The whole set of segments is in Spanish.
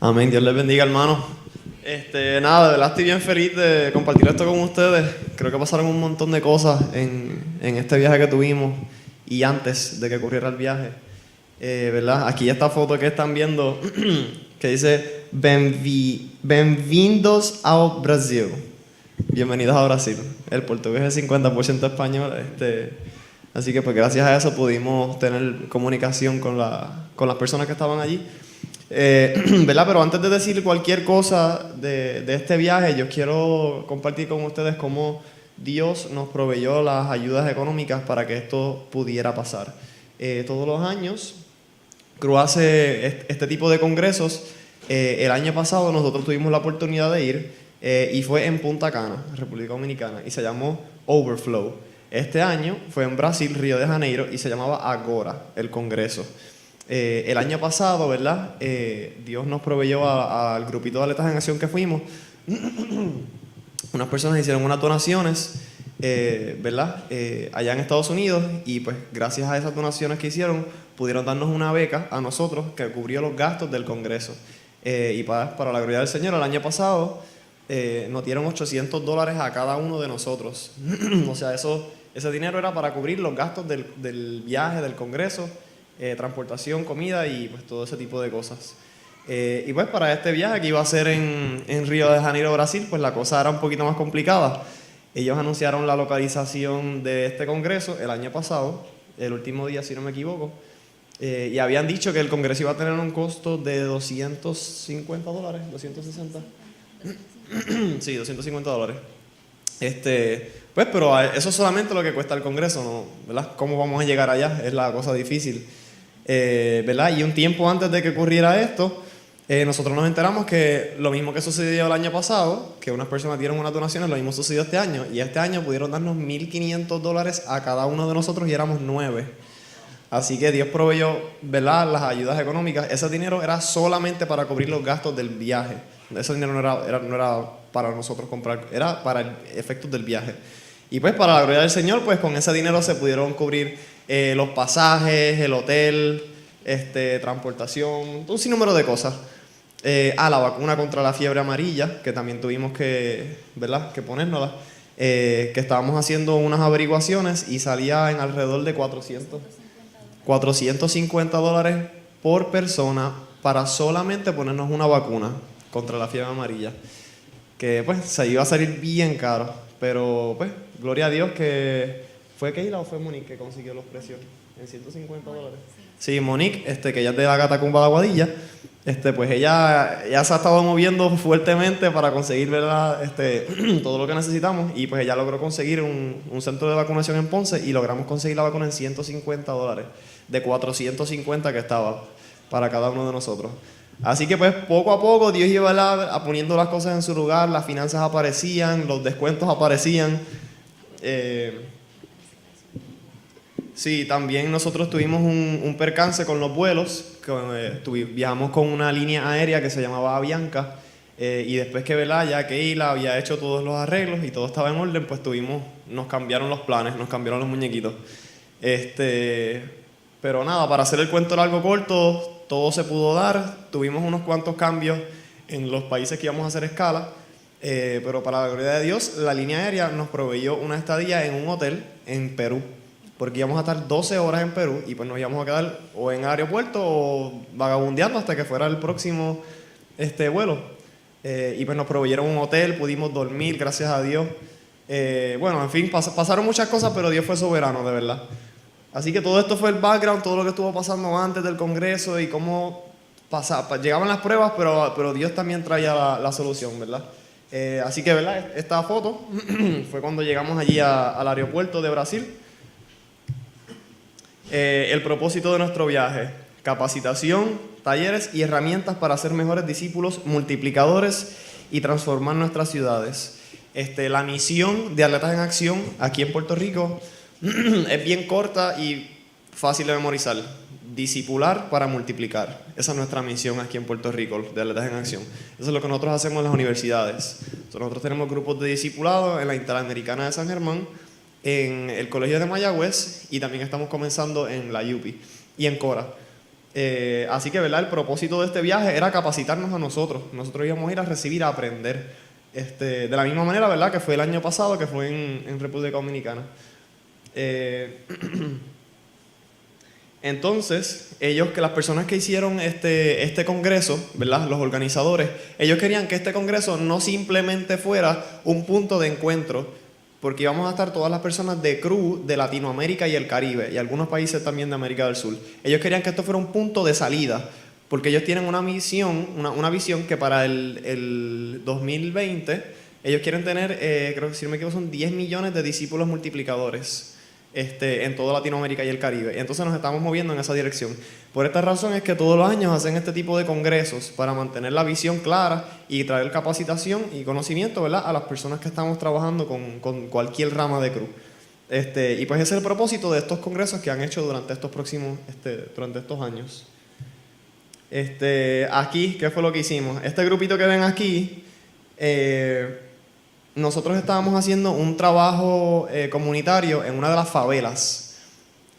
Amén, Dios les bendiga, hermano. Nada, de verdad estoy bien feliz de compartir esto con ustedes. Creo que pasaron un montón de cosas en este viaje que tuvimos y antes de que ocurriera el viaje. ¿Verdad? Aquí esta foto que están viendo que dice Bem-vindos ao Brasil. Bienvenidos a Brasil. El portugués es 50% español. Así que pues gracias a eso pudimos tener comunicación con las personas que estaban allí. ¿Verdad? Pero antes de decir cualquier cosa de este viaje, yo quiero compartir con ustedes cómo Dios nos proveyó las ayudas económicas para que esto pudiera pasar. Todos los años, CRU hace este tipo de congresos. El año pasado nosotros tuvimos la oportunidad de ir y fue en Punta Cana, República Dominicana, y se llamó Overflow. Este año fue en Brasil, Río de Janeiro, y se llamaba Agora, el congreso. El año pasado, ¿verdad? Dios nos proveyó al grupito de Atletas en Acción que fuimos. Unas personas hicieron unas donaciones, ¿verdad? Allá en Estados Unidos, y pues gracias a esas donaciones que hicieron, pudieron darnos una beca a nosotros que cubrió los gastos del Congreso. Y para la gloria del Señor, el año pasado nos dieron $800 a cada uno de nosotros. O sea, ese dinero era para cubrir los gastos del viaje, del Congreso, transportación, comida y pues todo ese tipo de cosas. Y pues para este viaje que iba a ser en Río de Janeiro, Brasil, pues la cosa era un poquito más complicada. Ellos anunciaron la localización de este congreso el año pasado, el último día si no me equivoco, y habían dicho que el congreso iba a tener un costo de $250, $260. Sí, $250. Pues, pero eso es solamente lo que cuesta el congreso, ¿no? ¿Verdad? ¿Cómo vamos a llegar allá? Es la cosa difícil. ¿Verdad? Y un tiempo antes de que ocurriera esto, nosotros nos enteramos que lo mismo que sucedió el año pasado, que unas personas dieron unas donaciones, lo mismo sucedió este año. Y este año pudieron darnos $1,500 a cada uno de nosotros y éramos 9. Así que Dios proveyó, ¿verdad?, las ayudas económicas. Ese dinero era solamente para cubrir los gastos del viaje. Ese dinero no era para nosotros comprar, era para efectos del viaje. Y pues para la gloria del Señor, pues con ese dinero se pudieron cubrir los pasajes, el hotel, transportación, un sinnúmero de cosas. La vacuna contra la fiebre amarilla, que también tuvimos que, ¿verdad?, que ponérnosla, que estábamos haciendo unas averiguaciones y salía en alrededor de $450 por persona para solamente ponernos una vacuna contra la fiebre amarilla, que pues se iba a salir bien caro, pero pues gloria a Dios que ¿fue Keila o fue Monique que consiguió los precios en $150? Sí, Monique, que ella es de la Catacumba de Aguadilla, pues ella se ha estado moviendo fuertemente para conseguir, ¿verdad?, todo lo que necesitamos, y pues ella logró conseguir un centro de vacunación en Ponce y logramos conseguir la vacuna en $150 de 450 que estaba para cada uno de nosotros. Así que pues poco a poco Dios iba poniendo las cosas en su lugar, las finanzas aparecían, los descuentos aparecían. Sí, también nosotros tuvimos un percance con los vuelos, viajamos con una línea aérea que se llamaba Avianca, y después que ya Keila había hecho todos los arreglos y todo estaba en orden, pues nos cambiaron los planes, nos cambiaron los muñequitos. Pero nada, para hacer el cuento largo corto, todo se pudo dar, tuvimos unos cuantos cambios en los países que íbamos a hacer escala, pero para la gloria de Dios, la línea aérea nos proveyó una estadía en un hotel en Perú, porque íbamos a estar 12 horas en Perú y pues nos íbamos a quedar o en el aeropuerto o vagabundeando hasta que fuera el próximo vuelo. Y pues nos proveyeron un hotel, pudimos dormir, gracias a Dios. Bueno, en fin, pasaron muchas cosas, pero Dios fue soberano, de verdad. Así que todo esto fue el background, todo lo que estuvo pasando antes del Congreso y cómo llegaban las pruebas, pero Dios también traía la solución, ¿verdad? Así que, ¿verdad?, esta foto fue cuando llegamos allí al aeropuerto de Brasil. El propósito de nuestro viaje: capacitación, talleres y herramientas para ser mejores discípulos multiplicadores y transformar nuestras ciudades. La misión de Atletas en Acción aquí en Puerto Rico es bien corta y fácil de memorizar: discipular para multiplicar. Esa es nuestra misión aquí en Puerto Rico de Atletas en Acción. Eso es lo que nosotros hacemos en las universidades. Nosotros tenemos grupos de discipulado en la Interamericana de San Germán, en el Colegio de Mayagüez, y también estamos comenzando en la UPI y en Cora. Así que, ¿verdad? El propósito de este viaje era capacitarnos a nosotros. Nosotros íbamos a ir a recibir, a aprender. De la misma manera, ¿verdad? Que fue el año pasado, que fue en República Dominicana. Entonces, que las personas que hicieron este congreso, ¿verdad? Los organizadores, ellos querían que este congreso no simplemente fuera un punto de encuentro, porque íbamos a estar todas las personas de CRU de Latinoamérica y el Caribe, y algunos países también de América del Sur. Ellos querían que esto fuera un punto de salida, porque ellos tienen una visión que para el 2020, ellos quieren tener, creo que si no me equivoco, son 10 millones de discípulos multiplicadores en toda Latinoamérica y el Caribe. Y entonces nos estamos moviendo en esa dirección. Por esta razón es que todos los años hacen este tipo de congresos para mantener la visión clara y traer capacitación y conocimiento, ¿verdad?, a las personas que estamos trabajando con cualquier rama de CRU. Y pues ese es el propósito de estos congresos que han hecho durante durante estos años. Aquí, ¿qué fue lo que hicimos? Este grupito que ven aquí, nosotros estábamos haciendo un trabajo comunitario en una de las favelas.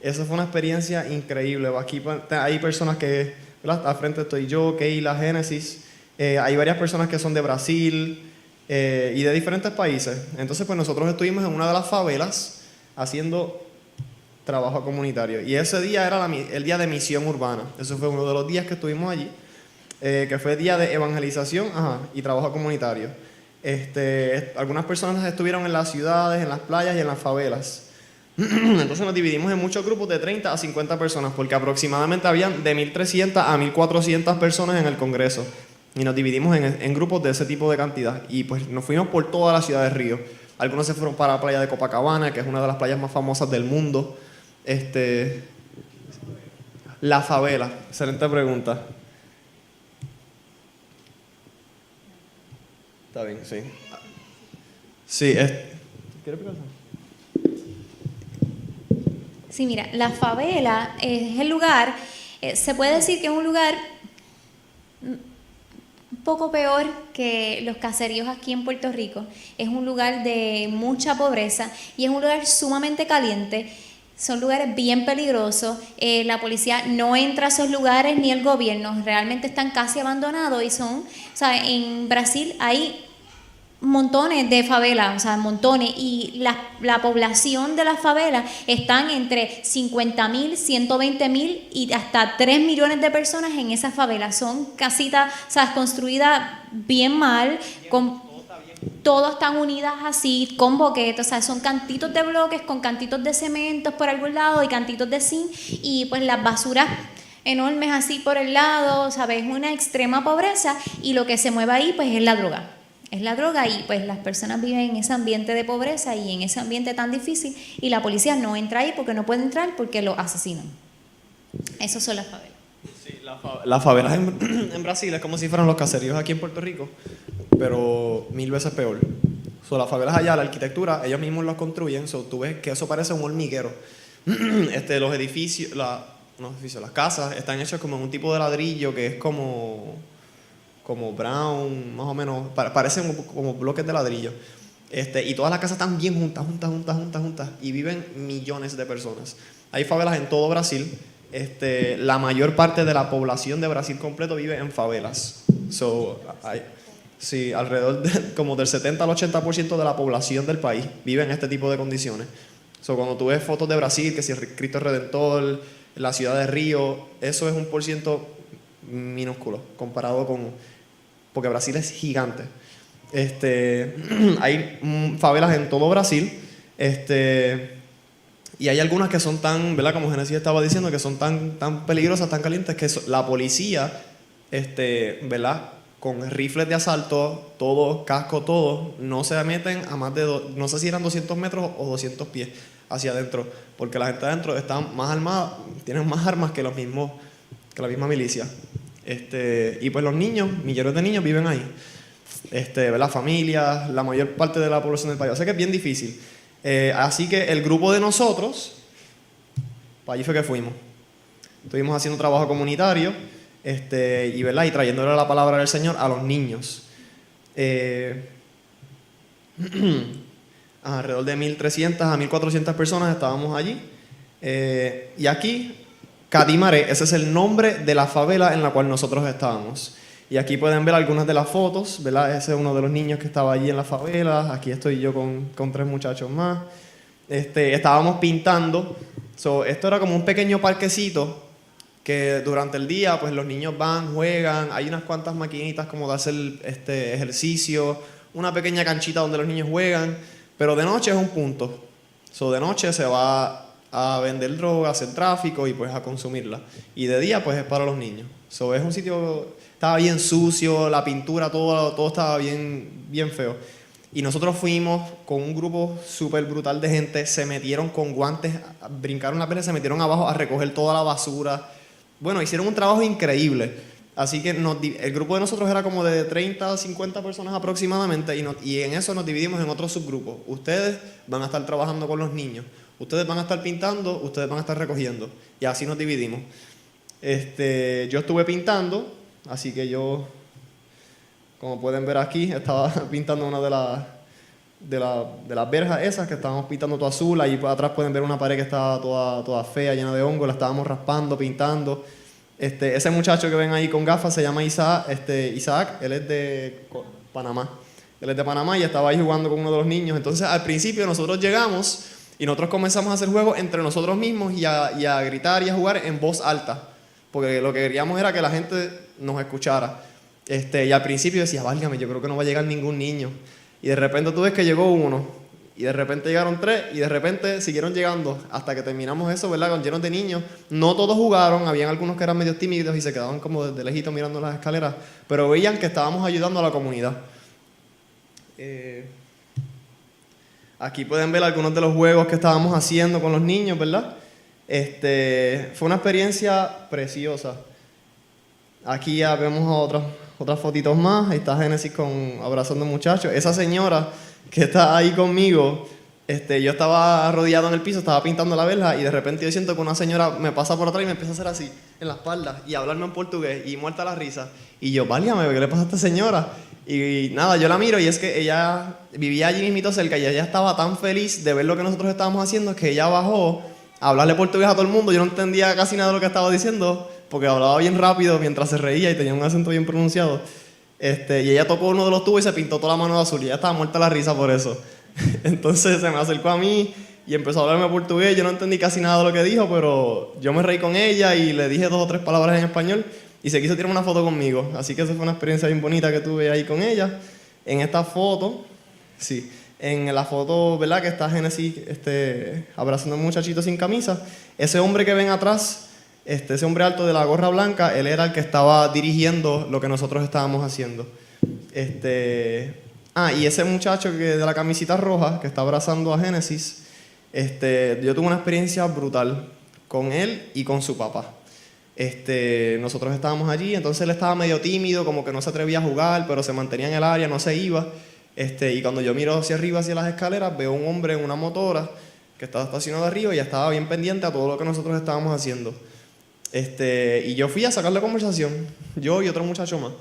Esa fue una experiencia increíble. Aquí hay personas que, ¿verdad? Al frente estoy yo, Keila, Génesis. Hay varias personas que son de Brasil y de diferentes países. Entonces, pues nosotros estuvimos en una de las favelas haciendo trabajo comunitario. Y ese día era el día de misión urbana. Eso fue uno de los días que estuvimos allí, que fue día de evangelización y trabajo comunitario. Algunas personas estuvieron en las ciudades, en las playas y en las favelas. Entonces nos dividimos en muchos grupos de 30 a 50 personas, porque aproximadamente habían de 1.300 a 1.400 personas en el congreso. Y nos dividimos en grupos de ese tipo de cantidad. Y pues nos fuimos por toda la ciudad de Río. Algunos se fueron para la playa de Copacabana, que es una de las playas más famosas del mundo. La favela, excelente pregunta. Está bien, sí. Sí, ¿quieres preguntar? Sí, mira, la favela es el lugar, se puede decir que es un lugar un poco peor que los caseríos aquí en Puerto Rico. Es un lugar de mucha pobreza y es un lugar sumamente caliente. Son lugares bien peligrosos. La policía no entra a esos lugares ni el gobierno. Realmente están casi abandonados y son, o sea, en Brasil hay montones de favelas, o sea, montones, y la población de las favelas están entre 50.000, 120.000 y hasta 3 millones de personas en esas favelas. Son casitas, o sea, construidas bien mal, todas están unidas así, con boquetes, o sea, son cantitos de bloques con cantitos de cementos por algún lado y cantitos de zinc, y pues las basuras enormes así por el lado, ¿sabes? Una extrema pobreza, y lo que se mueve ahí pues es la droga. Es la droga, y pues las personas viven en ese ambiente de pobreza y en ese ambiente tan difícil, y la policía no entra ahí porque no puede entrar porque lo asesinan. Esas son las favelas. Sí, las favelas en Brasil es como si fueran los caseríos aquí en Puerto Rico, pero 1000 veces peor. Las favelas allá, la arquitectura, ellos mismos los construyen, tú ves que eso parece un hormiguero. Los edificios, las casas están hechas como en un tipo de ladrillo que es como brown, más o menos, parecen como bloques de ladrillo. Y todas las casas están bien juntas, y viven millones de personas. Hay favelas en todo Brasil. La mayor parte de la población de Brasil completo vive en favelas. Sí, alrededor como del 70 al 80% de la población del país vive en este tipo de condiciones. Cuando tú ves fotos de Brasil, que si el Cristo Redentor, la ciudad de Río, eso es un % minúsculo comparado porque Brasil es gigante. Hay favelas en todo Brasil, y hay algunas que son tan, ¿verdad? Como Genesis estaba diciendo, que son tan peligrosas, tan calientes, que la policía, ¿verdad? Con rifles de asalto, todo, casco, todo, no se meten a más de, no sé si eran 200 metros o 200 pies hacia adentro, porque la gente adentro está más armada, tienen más armas que la misma milicia. Y pues los niños, millones de niños viven ahí. Las familias, la mayor parte de la población del país. O sea que es bien difícil. Así que el grupo de nosotros, para allí fue que fuimos. Estuvimos haciendo trabajo comunitario, ¿verdad? Y trayéndole la palabra del Señor a los niños. Alrededor de 1.300 a 1.400 personas estábamos allí. Y aquí Cadimare, ese es el nombre de la favela en la cual nosotros estábamos. Y aquí pueden ver algunas de las fotos, ¿verdad? Ese es uno de los niños que estaba allí en la favela. Aquí estoy yo con 3 muchachos más. Estábamos pintando. Esto era como un pequeño parquecito que durante el día pues los niños van, juegan. Hay unas cuantas maquinitas como de hacer ejercicio, una pequeña canchita donde los niños juegan. Pero de noche es un punto. De noche se va a vender droga, a hacer tráfico y pues a consumirla. Y de día pues es para los niños. Es un sitio, estaba bien sucio, la pintura, todo estaba bien feo. Y nosotros fuimos con un grupo súper brutal de gente, se metieron con guantes, brincaron la verja, se metieron abajo a recoger toda la basura. Bueno, hicieron un trabajo increíble. Así que el grupo de nosotros era como de 30 a 50 personas aproximadamente y en eso nos dividimos en otros subgrupos. Ustedes van a estar trabajando con los niños, ustedes van a estar pintando, ustedes van a estar recogiendo. Y así nos dividimos. Yo estuve pintando, así que yo, como pueden ver aquí, estaba pintando una de las verjas esas que estábamos pintando toda azul. Ahí atrás pueden ver una pared que estaba toda fea, llena de hongo, la estábamos raspando, pintando. Ese muchacho que ven ahí con gafas se llama Isaac, él es de Panamá. Él es de Panamá y estaba ahí jugando con uno de los niños. Entonces al principio nosotros llegamos y nosotros comenzamos a hacer juegos entre nosotros mismos y a gritar y a jugar en voz alta. Porque lo que queríamos era que la gente nos escuchara. Y al principio decía, válgame, yo creo que no va a llegar ningún niño. Y de repente tú ves que llegó uno. Y de repente llegaron 3 y de repente siguieron llegando hasta que terminamos eso, ¿verdad? Con llenos de niños. No todos jugaron, habían algunos que eran medio tímidos y se quedaban como desde lejito mirando las escaleras, pero veían que estábamos ayudando a la comunidad. Aquí pueden ver algunos de los juegos que estábamos haciendo con los niños, ¿verdad? Fue una experiencia preciosa. Aquí ya vemos otras fotitos más. Ahí está Génesis abrazando muchachos. Esa señora que está ahí conmigo, yo estaba rodeado en el piso, estaba pintando la verja y de repente yo siento que una señora me pasa por atrás y me empieza a hacer así en la espalda y a hablarme en portugués y muerta la risa. Y yo, válgame, ¿qué le pasa a esta señora? Y nada, yo la miro y es que ella vivía allí mismito cerca y ella estaba tan feliz de ver lo que nosotros estábamos haciendo que ella bajó a hablarle portugués a todo el mundo. Yo no entendía casi nada de lo que estaba diciendo porque hablaba bien rápido mientras se reía y tenía un acento bien pronunciado. Y ella tocó uno de los tubos y se pintó toda la mano de azul y ella estaba muerta la risa por eso. Entonces se me acercó a mí y empezó a hablarme portugués. Yo no entendí casi nada de lo que dijo, pero yo me reí con ella y le dije 2 o 3 palabras en español y se quiso tirar una foto conmigo. Así que esa fue una experiencia bien bonita que tuve ahí con ella. En esta foto, sí, en la foto, ¿verdad? Que está Génesis abrazando a un muchachito sin camisa. Ese hombre que ven atrás, ese hombre alto de la gorra blanca, él era el que estaba dirigiendo lo que nosotros estábamos haciendo. Y ese muchacho de la camisita roja que está abrazando a Génesis, yo tuve una experiencia brutal con él y con su papá. Nosotros estábamos allí, entonces él estaba medio tímido, como que no se atrevía a jugar, pero se mantenía en el área, no se iba. Y cuando yo miro hacia arriba, hacia las escaleras, veo un hombre en una motora que estaba estacionado arriba y ya estaba bien pendiente a todo lo que nosotros estábamos haciendo. Y yo fui a sacarle conversación, yo y otro muchacho más.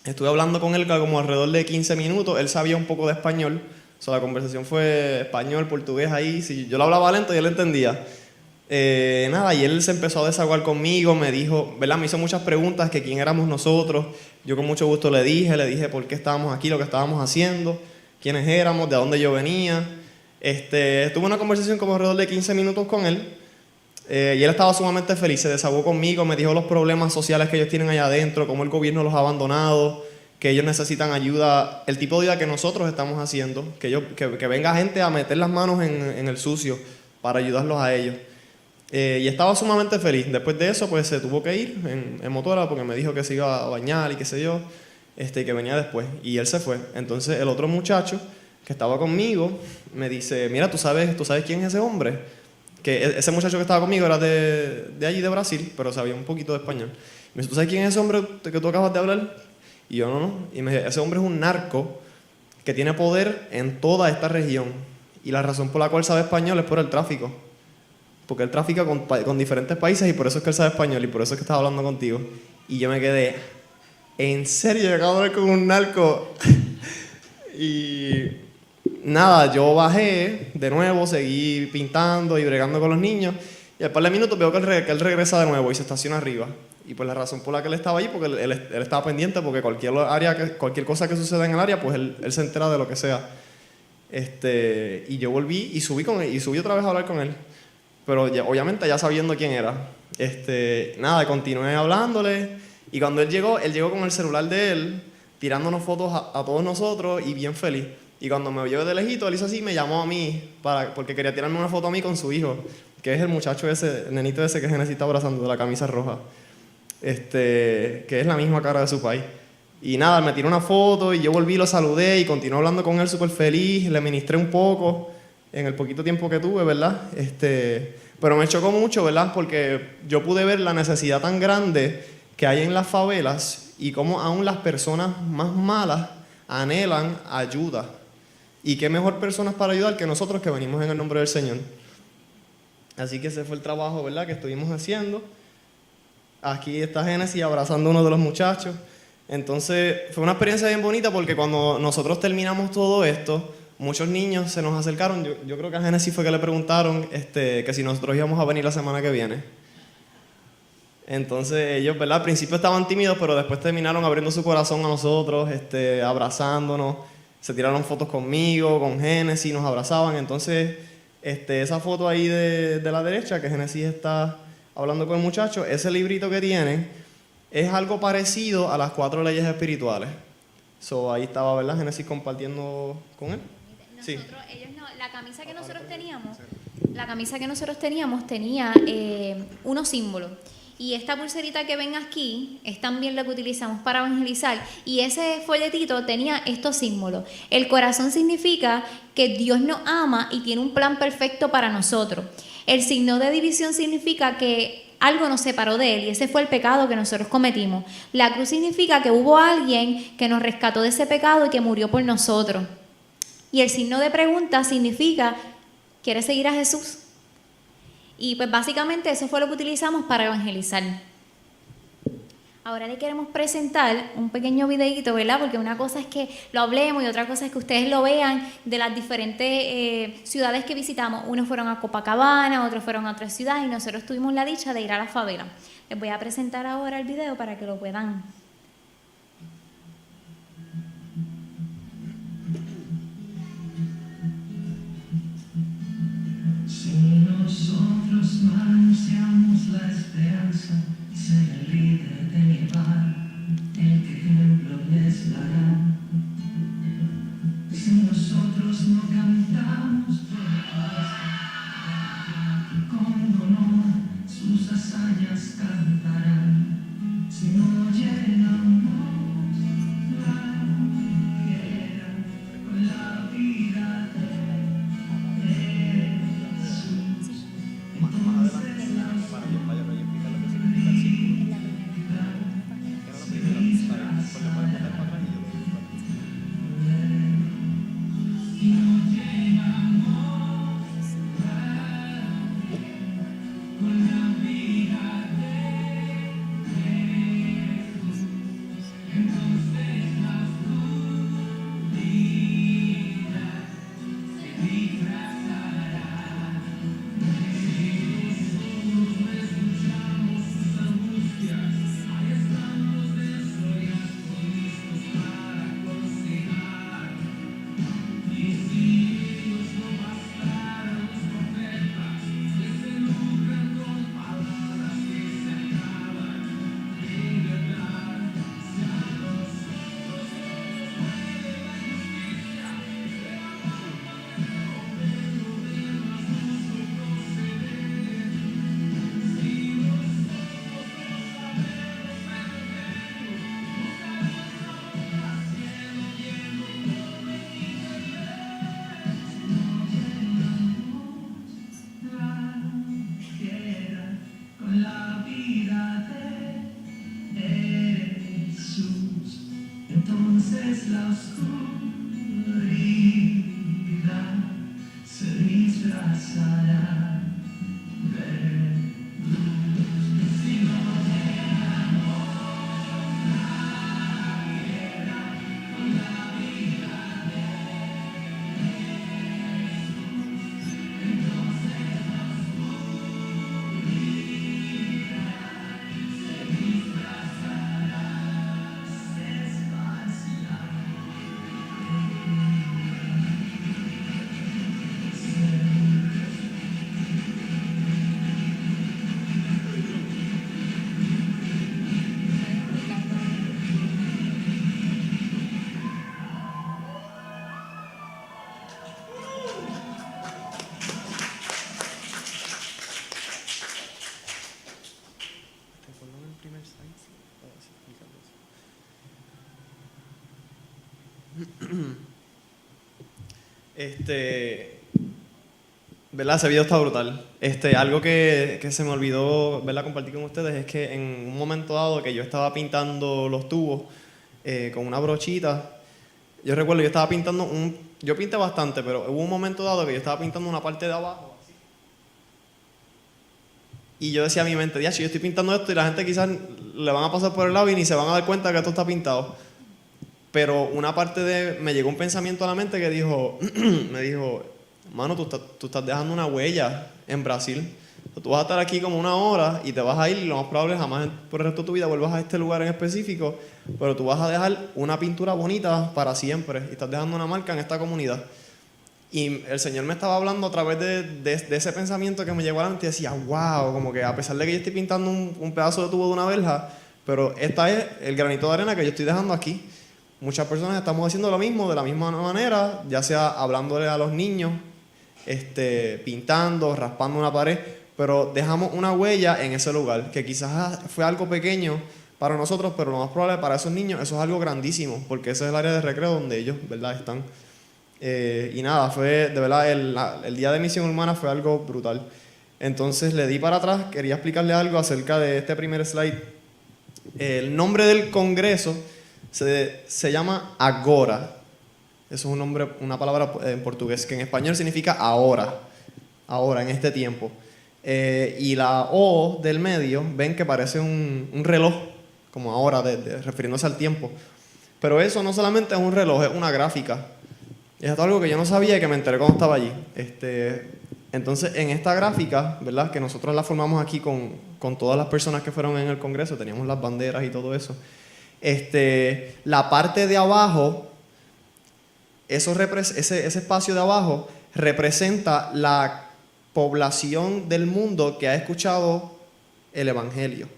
Estuve hablando con él como alrededor de 15 minutos, él sabía un poco de español, la conversación fue español, portugués ahí, sí, yo lo hablaba lento y él entendía. Y él se empezó a desahogar conmigo, me dijo, ¿verdad? Me hizo muchas preguntas, que quién éramos nosotros. Yo con mucho gusto le dije por qué estábamos aquí, lo que estábamos haciendo, quiénes éramos, de dónde yo venía. Tuve una conversación como alrededor de 15 minutos con él. Y él estaba sumamente feliz, se desahogó conmigo, me dijo los problemas sociales que ellos tienen allá adentro, cómo el gobierno los ha abandonado, que ellos necesitan ayuda, el tipo de vida que nosotros estamos haciendo, que venga gente a meter las manos en el sucio para ayudarlos a ellos. Y estaba sumamente feliz. Después de eso, pues se tuvo que ir en motora porque me dijo que se iba a bañar y qué sé yo, y que venía después. Y él se fue. Entonces el otro muchacho que estaba conmigo me dice, mira, ¿tú sabes quién es ese hombre? Que ese muchacho que estaba conmigo era de allí, de Brasil, pero sabía un poquito de español. Me dice, ¿tú sabes quién es ese hombre que tú acabas de hablar? Y yo, no. Y me dice, ese hombre es un narco que tiene poder en toda esta región. Y la razón por la cual sabe español es por el tráfico. Porque él trafica con diferentes países y por eso es que él sabe español y por eso es que estaba hablando contigo. Y yo me quedé, ¿en serio? Yo acabo de hablar con un narco. Y nada, yo bajé de nuevo, seguí pintando y bregando con los niños. Y Y al par de minutos veo que él regresa de nuevo y se estaciona arriba. Y pues la razón por la que él estaba ahí, porque él estaba pendiente, porque cualquier cosa que suceda en el área, pues él se entera de lo que sea. Y yo volví y subí otra vez a hablar con él. Pero obviamente ya sabiendo quién era. Nada, continué hablándole. Y cuando él llegó con el celular de él, tirándonos fotos a todos nosotros y bien feliz. Y cuando me vio de lejito, él hizo así y me llamó a mí, porque quería tirarme una foto a mí con su hijo, que es el muchacho ese, el nenito ese que Genesis está abrazando, de la camisa roja. Que es la misma cara de su país. Y nada, me tiró una foto y yo volví, lo saludé y continué hablando con él súper feliz, le ministré un poco en el poquito tiempo que tuve, ¿verdad? Pero me chocó mucho, ¿verdad? Porque yo pude ver la necesidad tan grande que hay en las favelas y cómo aún las personas más malas anhelan ayuda. Y qué mejor personas para ayudar que nosotros que venimos en el nombre del Señor. Así que ese fue el trabajo, ¿verdad?, que estuvimos haciendo. Aquí está Genesis abrazando a uno de los muchachos. Entonces fue una experiencia bien bonita porque cuando nosotros terminamos todo esto, muchos niños se nos acercaron. Yo creo que a Genesis fue que le preguntaron que si nosotros íbamos a venir la semana que viene. Entonces ellos, ¿verdad?, al principio estaban tímidos, pero después terminaron abriendo su corazón a nosotros, abrazándonos. Se tiraron fotos conmigo, con Genesis, nos abrazaban. Entonces esa foto ahí de la derecha, que Genesis está hablando con el muchacho, ese librito que tienen es algo parecido a las 4 leyes espirituales. Ahí estaba, ¿verdad?, Genesis compartiendo con él. Sí. La camisa que nosotros teníamos tenía unos símbolos. Y esta pulserita que ven aquí es también la que utilizamos para evangelizar. Y ese folletito tenía estos símbolos. El corazón significa que Dios nos ama y tiene un plan perfecto para nosotros. El signo de división significa que algo nos separó de Él y ese fue el pecado que nosotros cometimos. La cruz significa que hubo alguien que nos rescató de ese pecado y que murió por nosotros. Y el signo de pregunta significa, ¿quieres seguir a Jesús? Y pues básicamente eso fue lo que utilizamos para evangelizar. Ahora le queremos presentar un pequeño videíto, ¿verdad? Porque una cosa es que lo hablemos y otra cosa es que ustedes lo vean de las diferentes ciudades que visitamos. Unos fueron a Copacabana, otros fueron a otras ciudades y nosotros tuvimos la dicha de ir a la favela. Les voy a presentar ahora el video para que lo puedan. Si nosotros anunciamos la esperanza y ser el líder de llevar el que ejemplo les dará. Si nosotros no cantamos con honor, sus hazañas cantarán. Si no llenamos la hoguera con la vida entonces la oscuridad se disfrazará de luz. Si no llenamos la guerra con la vida de Jesús, entonces la oscuridad ¿Verdad? Ese video está brutal. Algo que se me olvidó, ¿verdad?, compartir con ustedes es que en un momento dado que yo estaba pintando los tubos con una brochita, yo recuerdo yo estaba pintando yo pinté bastante, pero hubo un momento dado que yo estaba pintando una parte de abajo así. Y yo decía a mi mente, diacho, yo estoy pintando esto y la gente quizás le van a pasar por el lado y ni se van a dar cuenta que esto está pintado. Pero una parte me llegó un pensamiento a la mente que me dijo, mano, tú estás dejando una huella en Brasil. Tú vas a estar aquí como 1 hora y te vas a ir y lo más probable es jamás por el resto de tu vida vuelvas a este lugar en específico, pero tú vas a dejar una pintura bonita para siempre y estás dejando una marca en esta comunidad. Y el Señor me estaba hablando a través de ese pensamiento que me llegó a la mente y decía, wow, como que a pesar de que yo estoy pintando un pedazo de tubo de una verja, pero esta es el granito de arena que yo estoy dejando aquí. Muchas personas estamos haciendo lo mismo de la misma manera, ya sea hablándole a los niños, pintando, raspando una pared, pero dejamos una huella en ese lugar, que quizás fue algo pequeño para nosotros, pero lo más probable para esos niños eso es algo grandísimo, porque ese es el área de recreo donde ellos, ¿verdad?, están. Y nada, fue de verdad el día de misión humana fue algo brutal. Entonces le di para atrás, quería explicarle algo acerca de este primer slide. El nombre del congreso se llama Agora. Eso es un nombre, una palabra en portugués que en español significa ahora, en este tiempo. Y la O del medio, ven que parece un reloj, como ahora, refiriéndose al tiempo. Pero eso no solamente es un reloj, es una gráfica. Y es algo que yo no sabía y que me enteré cuando estaba allí. Entonces, en esta gráfica, ¿verdad?, que nosotros la formamos aquí con todas las personas que fueron en el congreso, teníamos las banderas y todo eso. La parte de abajo, ese espacio de abajo representa la población del mundo que ha escuchado el Evangelio,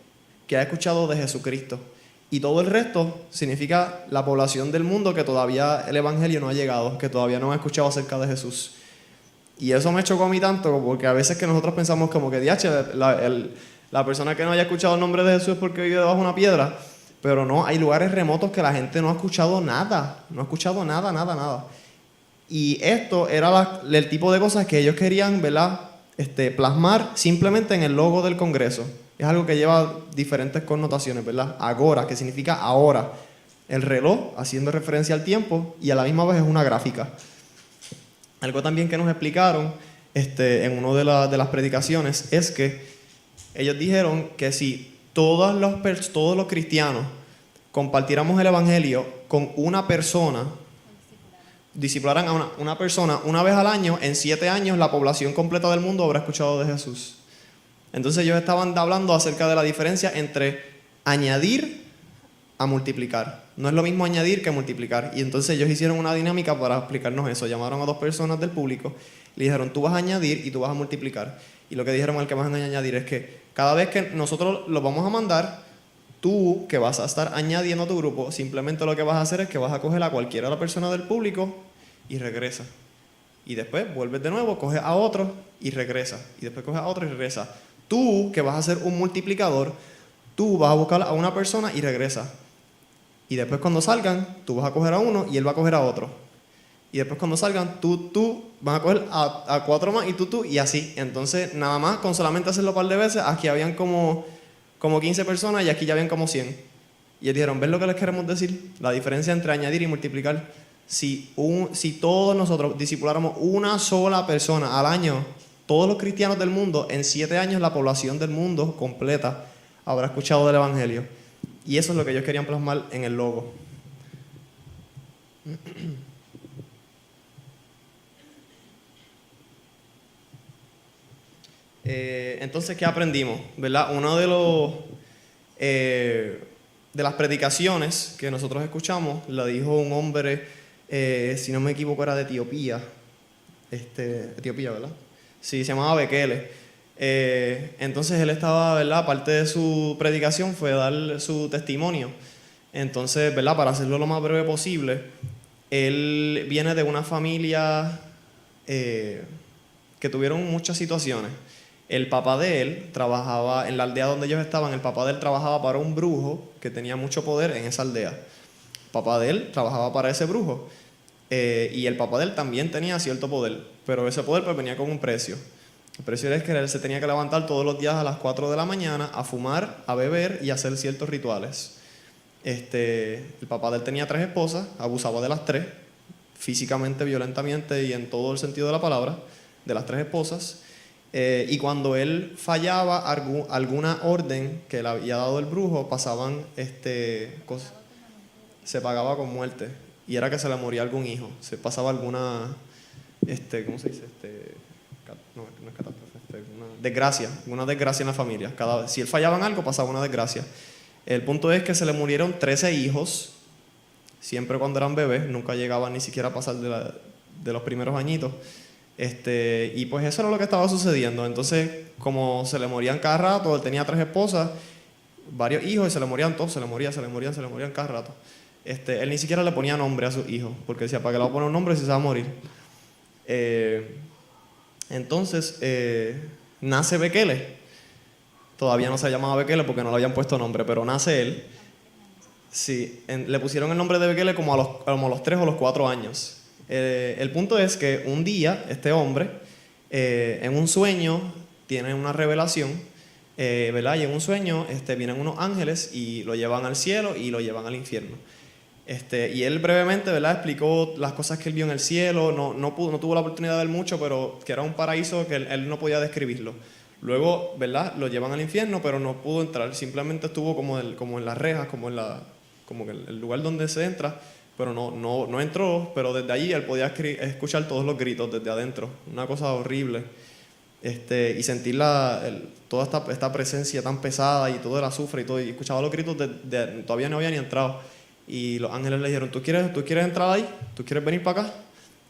que ha escuchado de Jesucristo. Y todo el resto significa la población del mundo que todavía el Evangelio no ha llegado, que todavía no ha escuchado acerca de Jesús. Y eso me chocó a mí tanto, porque a veces que nosotros pensamos como que, diache, la persona que no haya escuchado el nombre de Jesús es porque vive debajo de una piedra. Pero no, hay lugares remotos que la gente no ha escuchado nada, nada. Y esto era el tipo de cosas que ellos querían, ¿verdad?, plasmar simplemente en el logo del Congreso. Es algo que lleva diferentes connotaciones, ¿verdad? Agora, que significa ahora. El reloj, haciendo referencia al tiempo, y a la misma vez es una gráfica. Algo también que nos explicaron en una de las predicaciones es que ellos dijeron que si todos los cristianos compartiéramos el Evangelio con una persona, discipularan a una persona una vez al año, en 7 años la población completa del mundo habrá escuchado de Jesús. Entonces ellos estaban hablando acerca de la diferencia entre añadir a multiplicar. No es lo mismo añadir que multiplicar. Y entonces ellos hicieron una dinámica para explicarnos eso. Llamaron a 2 personas del público, le dijeron, tú vas a añadir y tú vas a multiplicar. Y lo que dijeron al que vas a añadir es que cada vez que nosotros lo vamos a mandar, tú que vas a estar añadiendo a tu grupo, simplemente lo que vas a hacer es que vas a coger a cualquiera de la persona del público y regresa. Y después vuelves de nuevo, coges a otro y regresa. Y después coges a otro y regresa. Tú, que vas a ser un multiplicador, tú vas a buscar a una persona y regresa. Y después cuando salgan, tú vas a coger a uno y él va a coger a otro. Y después cuando salgan, tú vas a coger a 4 más y tú, y así. Entonces, nada más, con solamente hacerlo un par de veces, aquí habían como 15 personas y aquí ya habían como 100. Y ellos dijeron, ¿ves lo que les queremos decir? La diferencia entre añadir y multiplicar. Si todos nosotros discipuláramos una sola persona al año, todos los cristianos del mundo, en 7 años la población del mundo completa habrá escuchado del Evangelio. Y eso es lo que ellos querían plasmar en el logo. Entonces, ¿qué aprendimos? ¿Verdad? Uno de las predicaciones que nosotros escuchamos la dijo un hombre, si no me equivoco era de Etiopía. Etiopía, ¿verdad? Sí, se llamaba Bekele. Entonces él estaba, ¿verdad? Parte de su predicación fue dar su testimonio. Entonces, ¿verdad? Para hacerlo lo más breve posible, él viene de una familia que tuvieron muchas situaciones. El papá de él trabajaba en la aldea donde ellos estaban. El papá de él trabajaba para un brujo que tenía mucho poder en esa aldea. papá de él trabajaba para ese brujo. Y el papá de él también tenía cierto poder, pero ese poder pues venía con un precio. El precio era que él se tenía que levantar todos los días a las 4 de la mañana a fumar, a beber y a hacer ciertos rituales. El papá de él tenía 3 esposas, abusaba de las 3, físicamente, violentamente y en todo el sentido de la palabra, de las 3 esposas. Y cuando él fallaba alguna orden que le había dado el brujo, pasaban cosas, se pagaba con muerte. Y era que se le moría algún hijo, se pasaba alguna, ¿cómo se dice? No es catástrofe, una desgracia en la familia. Si él fallaba en algo, pasaba una desgracia. El punto es que se le murieron 13 hijos, siempre cuando eran bebés, nunca llegaban ni siquiera a pasar de los primeros añitos. Y pues eso era lo que estaba sucediendo. Entonces, como se le morían cada rato, él tenía 3 esposas, varios hijos, y se le morían todos, se le morían cada rato. Él ni siquiera le ponía nombre a sus hijos, porque decía, ¿para qué le voy a poner un nombre si se va a morir? Entonces, nace Bekele. Todavía no se llamaba Bekele porque no le habían puesto nombre, pero nace él. Sí, le pusieron el nombre de Bekele como a los 3 o los 4 años. El punto es que un día, este hombre, en un sueño, tiene una revelación, ¿verdad? Y en un sueño vienen unos ángeles y lo llevan al cielo y lo llevan al infierno. Y él brevemente, ¿verdad?, explicó las cosas que él vio en el cielo. No tuvo la oportunidad de ver mucho, pero que era un paraíso que él no podía describirlo. Luego, ¿verdad?, lo llevan al infierno, pero no pudo entrar. Simplemente estuvo como en las rejas, como en el lugar donde se entra, pero no entró. Pero desde allí él podía escuchar todos los gritos desde adentro. Una cosa horrible. Y sentir toda esta presencia tan pesada y todo el azufre y todo. Y escuchaba los gritos todavía no había ni entrado. Y los ángeles le dijeron, ¿tú quieres entrar ahí? ¿Tú quieres venir para acá?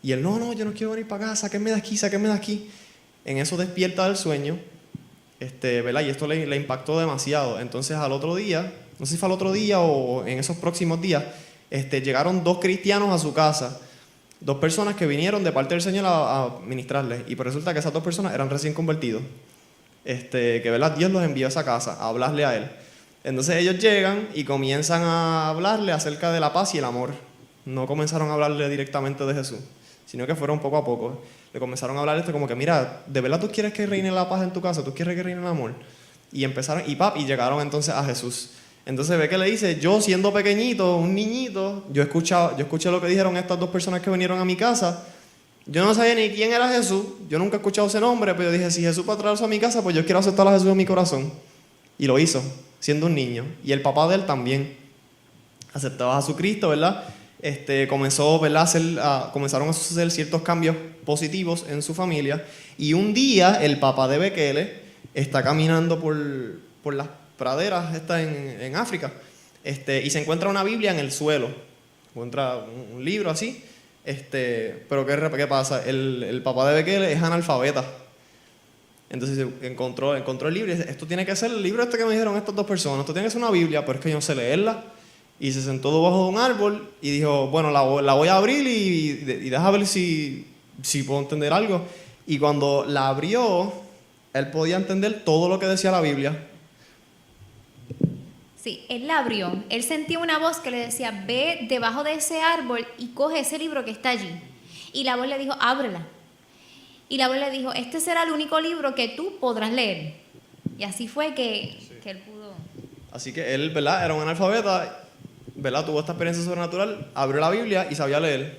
Y él, no, yo no quiero venir para acá, sáquenme de aquí. En eso despierta del sueño, ¿verdad? Y esto le impactó demasiado. Entonces al otro día, no sé si fue al otro día o en esos próximos días, llegaron 2 cristianos a su casa, 2 personas que vinieron de parte del Señor a ministrarles. Y pues resulta que esas 2 personas eran recién convertidos. Que, ¿verdad?, Dios los envió a esa casa a hablarle a él. Entonces ellos llegan y comienzan a hablarle acerca de la paz y el amor. No comenzaron a hablarle directamente de Jesús, sino que fueron poco a poco. Le comenzaron a hablar como que, mira, ¿de verdad tú quieres que reine la paz en tu casa? ¿Tú quieres que reine el amor? Y empezaron, y llegaron entonces a Jesús. Entonces ve que le dice, yo siendo pequeñito, un niñito, yo escuché lo que dijeron estas 2 personas que vinieron a mi casa. Yo no sabía ni quién era Jesús, yo nunca he escuchado ese nombre, pero yo dije, si Jesús va a traerse a mi casa, pues yo quiero aceptar a Jesús en mi corazón. Y lo hizo, siendo un niño. Y el papá de él también aceptaba a Jesucristo, ¿verdad? Comenzó, ¿verdad?, comenzaron a suceder ciertos cambios positivos en su familia. Y un día el papá de Bekele está caminando por las praderas en África, y se encuentra una Biblia en el suelo. Encuentra un libro así. Pero ¿qué pasa? El papá de Bekele es analfabeta. Entonces encontró el libro y dice, esto tiene que ser el libro que me dijeron estas 2 personas, esto tiene que ser una Biblia, pero es que yo no sé leerla. Y se sentó debajo de un árbol y dijo, bueno, la voy a abrir y deja ver si puedo entender algo. Y cuando la abrió, él podía entender todo lo que decía la Biblia. Sí, él la abrió. Él sentía una voz que le decía, ve debajo de ese árbol y coge ese libro que está allí. Y la voz le dijo, ábrela. Y la voz le dijo, este será el único libro que tú podrás leer. Y así fue que él pudo. Así que él, ¿verdad?, era un analfabeta, ¿verdad?, tuvo esta experiencia sobrenatural, abrió la Biblia y sabía leer.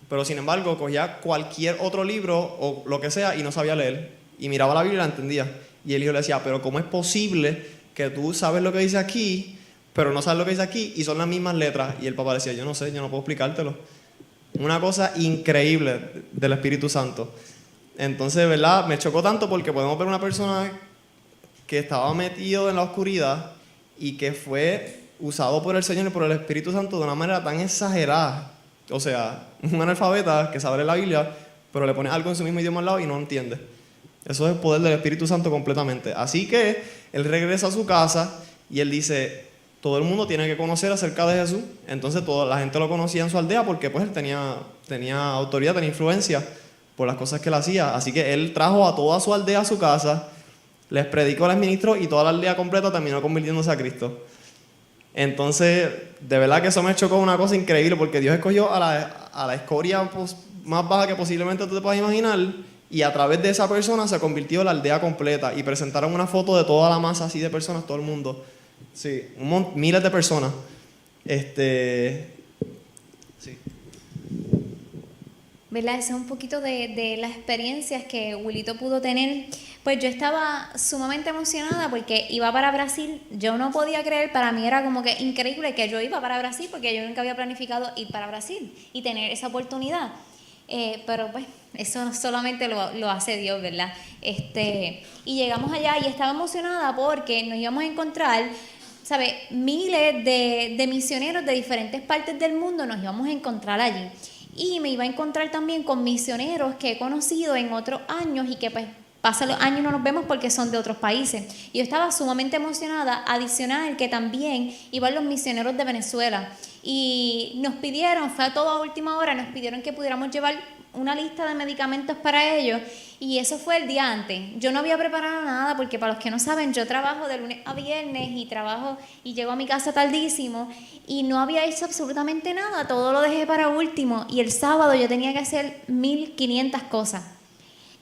Pero sin embargo, cogía cualquier otro libro o lo que sea y no sabía leer. Y miraba la Biblia y la entendía. Y el hijo le decía, pero ¿cómo es posible que tú sabes lo que dice aquí, pero no sabes lo que dice aquí y son las mismas letras? Y el papá decía, yo no sé, yo no puedo explicártelo. Una cosa increíble del Espíritu Santo. Entonces, ¿verdad?, me chocó tanto porque podemos ver una persona que estaba metido en la oscuridad y que fue usado por el Señor y por el Espíritu Santo de una manera tan exagerada. O sea, un analfabeta que sabe leer la Biblia, pero le pone algo en su mismo idioma al lado y no entiende. Eso es el poder del Espíritu Santo completamente. Así que él regresa a su casa y él dice, todo el mundo tiene que conocer acerca de Jesús. Entonces toda la gente lo conocía en su aldea porque pues él tenía autoridad, tenía influencia por las cosas que él hacía. Así que él trajo a toda su aldea a su casa, les predicó, les ministró y toda la aldea completa terminó convirtiéndose a Cristo. Entonces, de verdad que eso me chocó una cosa increíble, porque Dios escogió a la escoria pues, más baja que posiblemente tú te puedas imaginar, y a través de esa persona se convirtió la aldea completa, y presentaron una foto de toda la masa así de personas, todo el mundo. Sí, miles de personas. Sí. ¿Verdad? Eso es un poquito de las experiencias que Wilito pudo tener. Pues yo estaba sumamente emocionada porque iba para Brasil. Yo no podía creer, para mí era como que increíble que yo iba para Brasil, porque yo nunca había planificado ir para Brasil y tener esa oportunidad. Pero pues eso solamente lo hace Dios, ¿verdad? Y llegamos allá y estaba emocionada porque nos íbamos a encontrar, ¿sabes? Miles de misioneros de diferentes partes del mundo nos íbamos a encontrar allí. Y me iba a encontrar también con misioneros que he conocido en otros años y que pues pasan los años y no nos vemos porque son de otros países. Y yo estaba sumamente emocionada, adicional que también iban los misioneros de Venezuela. Y nos pidieron, fue a toda última hora, nos pidieron que pudiéramos llevar una lista de medicamentos para ellos, y eso fue el día antes. Yo no había preparado nada porque, para los que no saben, yo trabajo de lunes a viernes y llego a mi casa tardísimo y no había hecho absolutamente nada, todo lo dejé para último, y el sábado yo tenía que hacer 1500 cosas.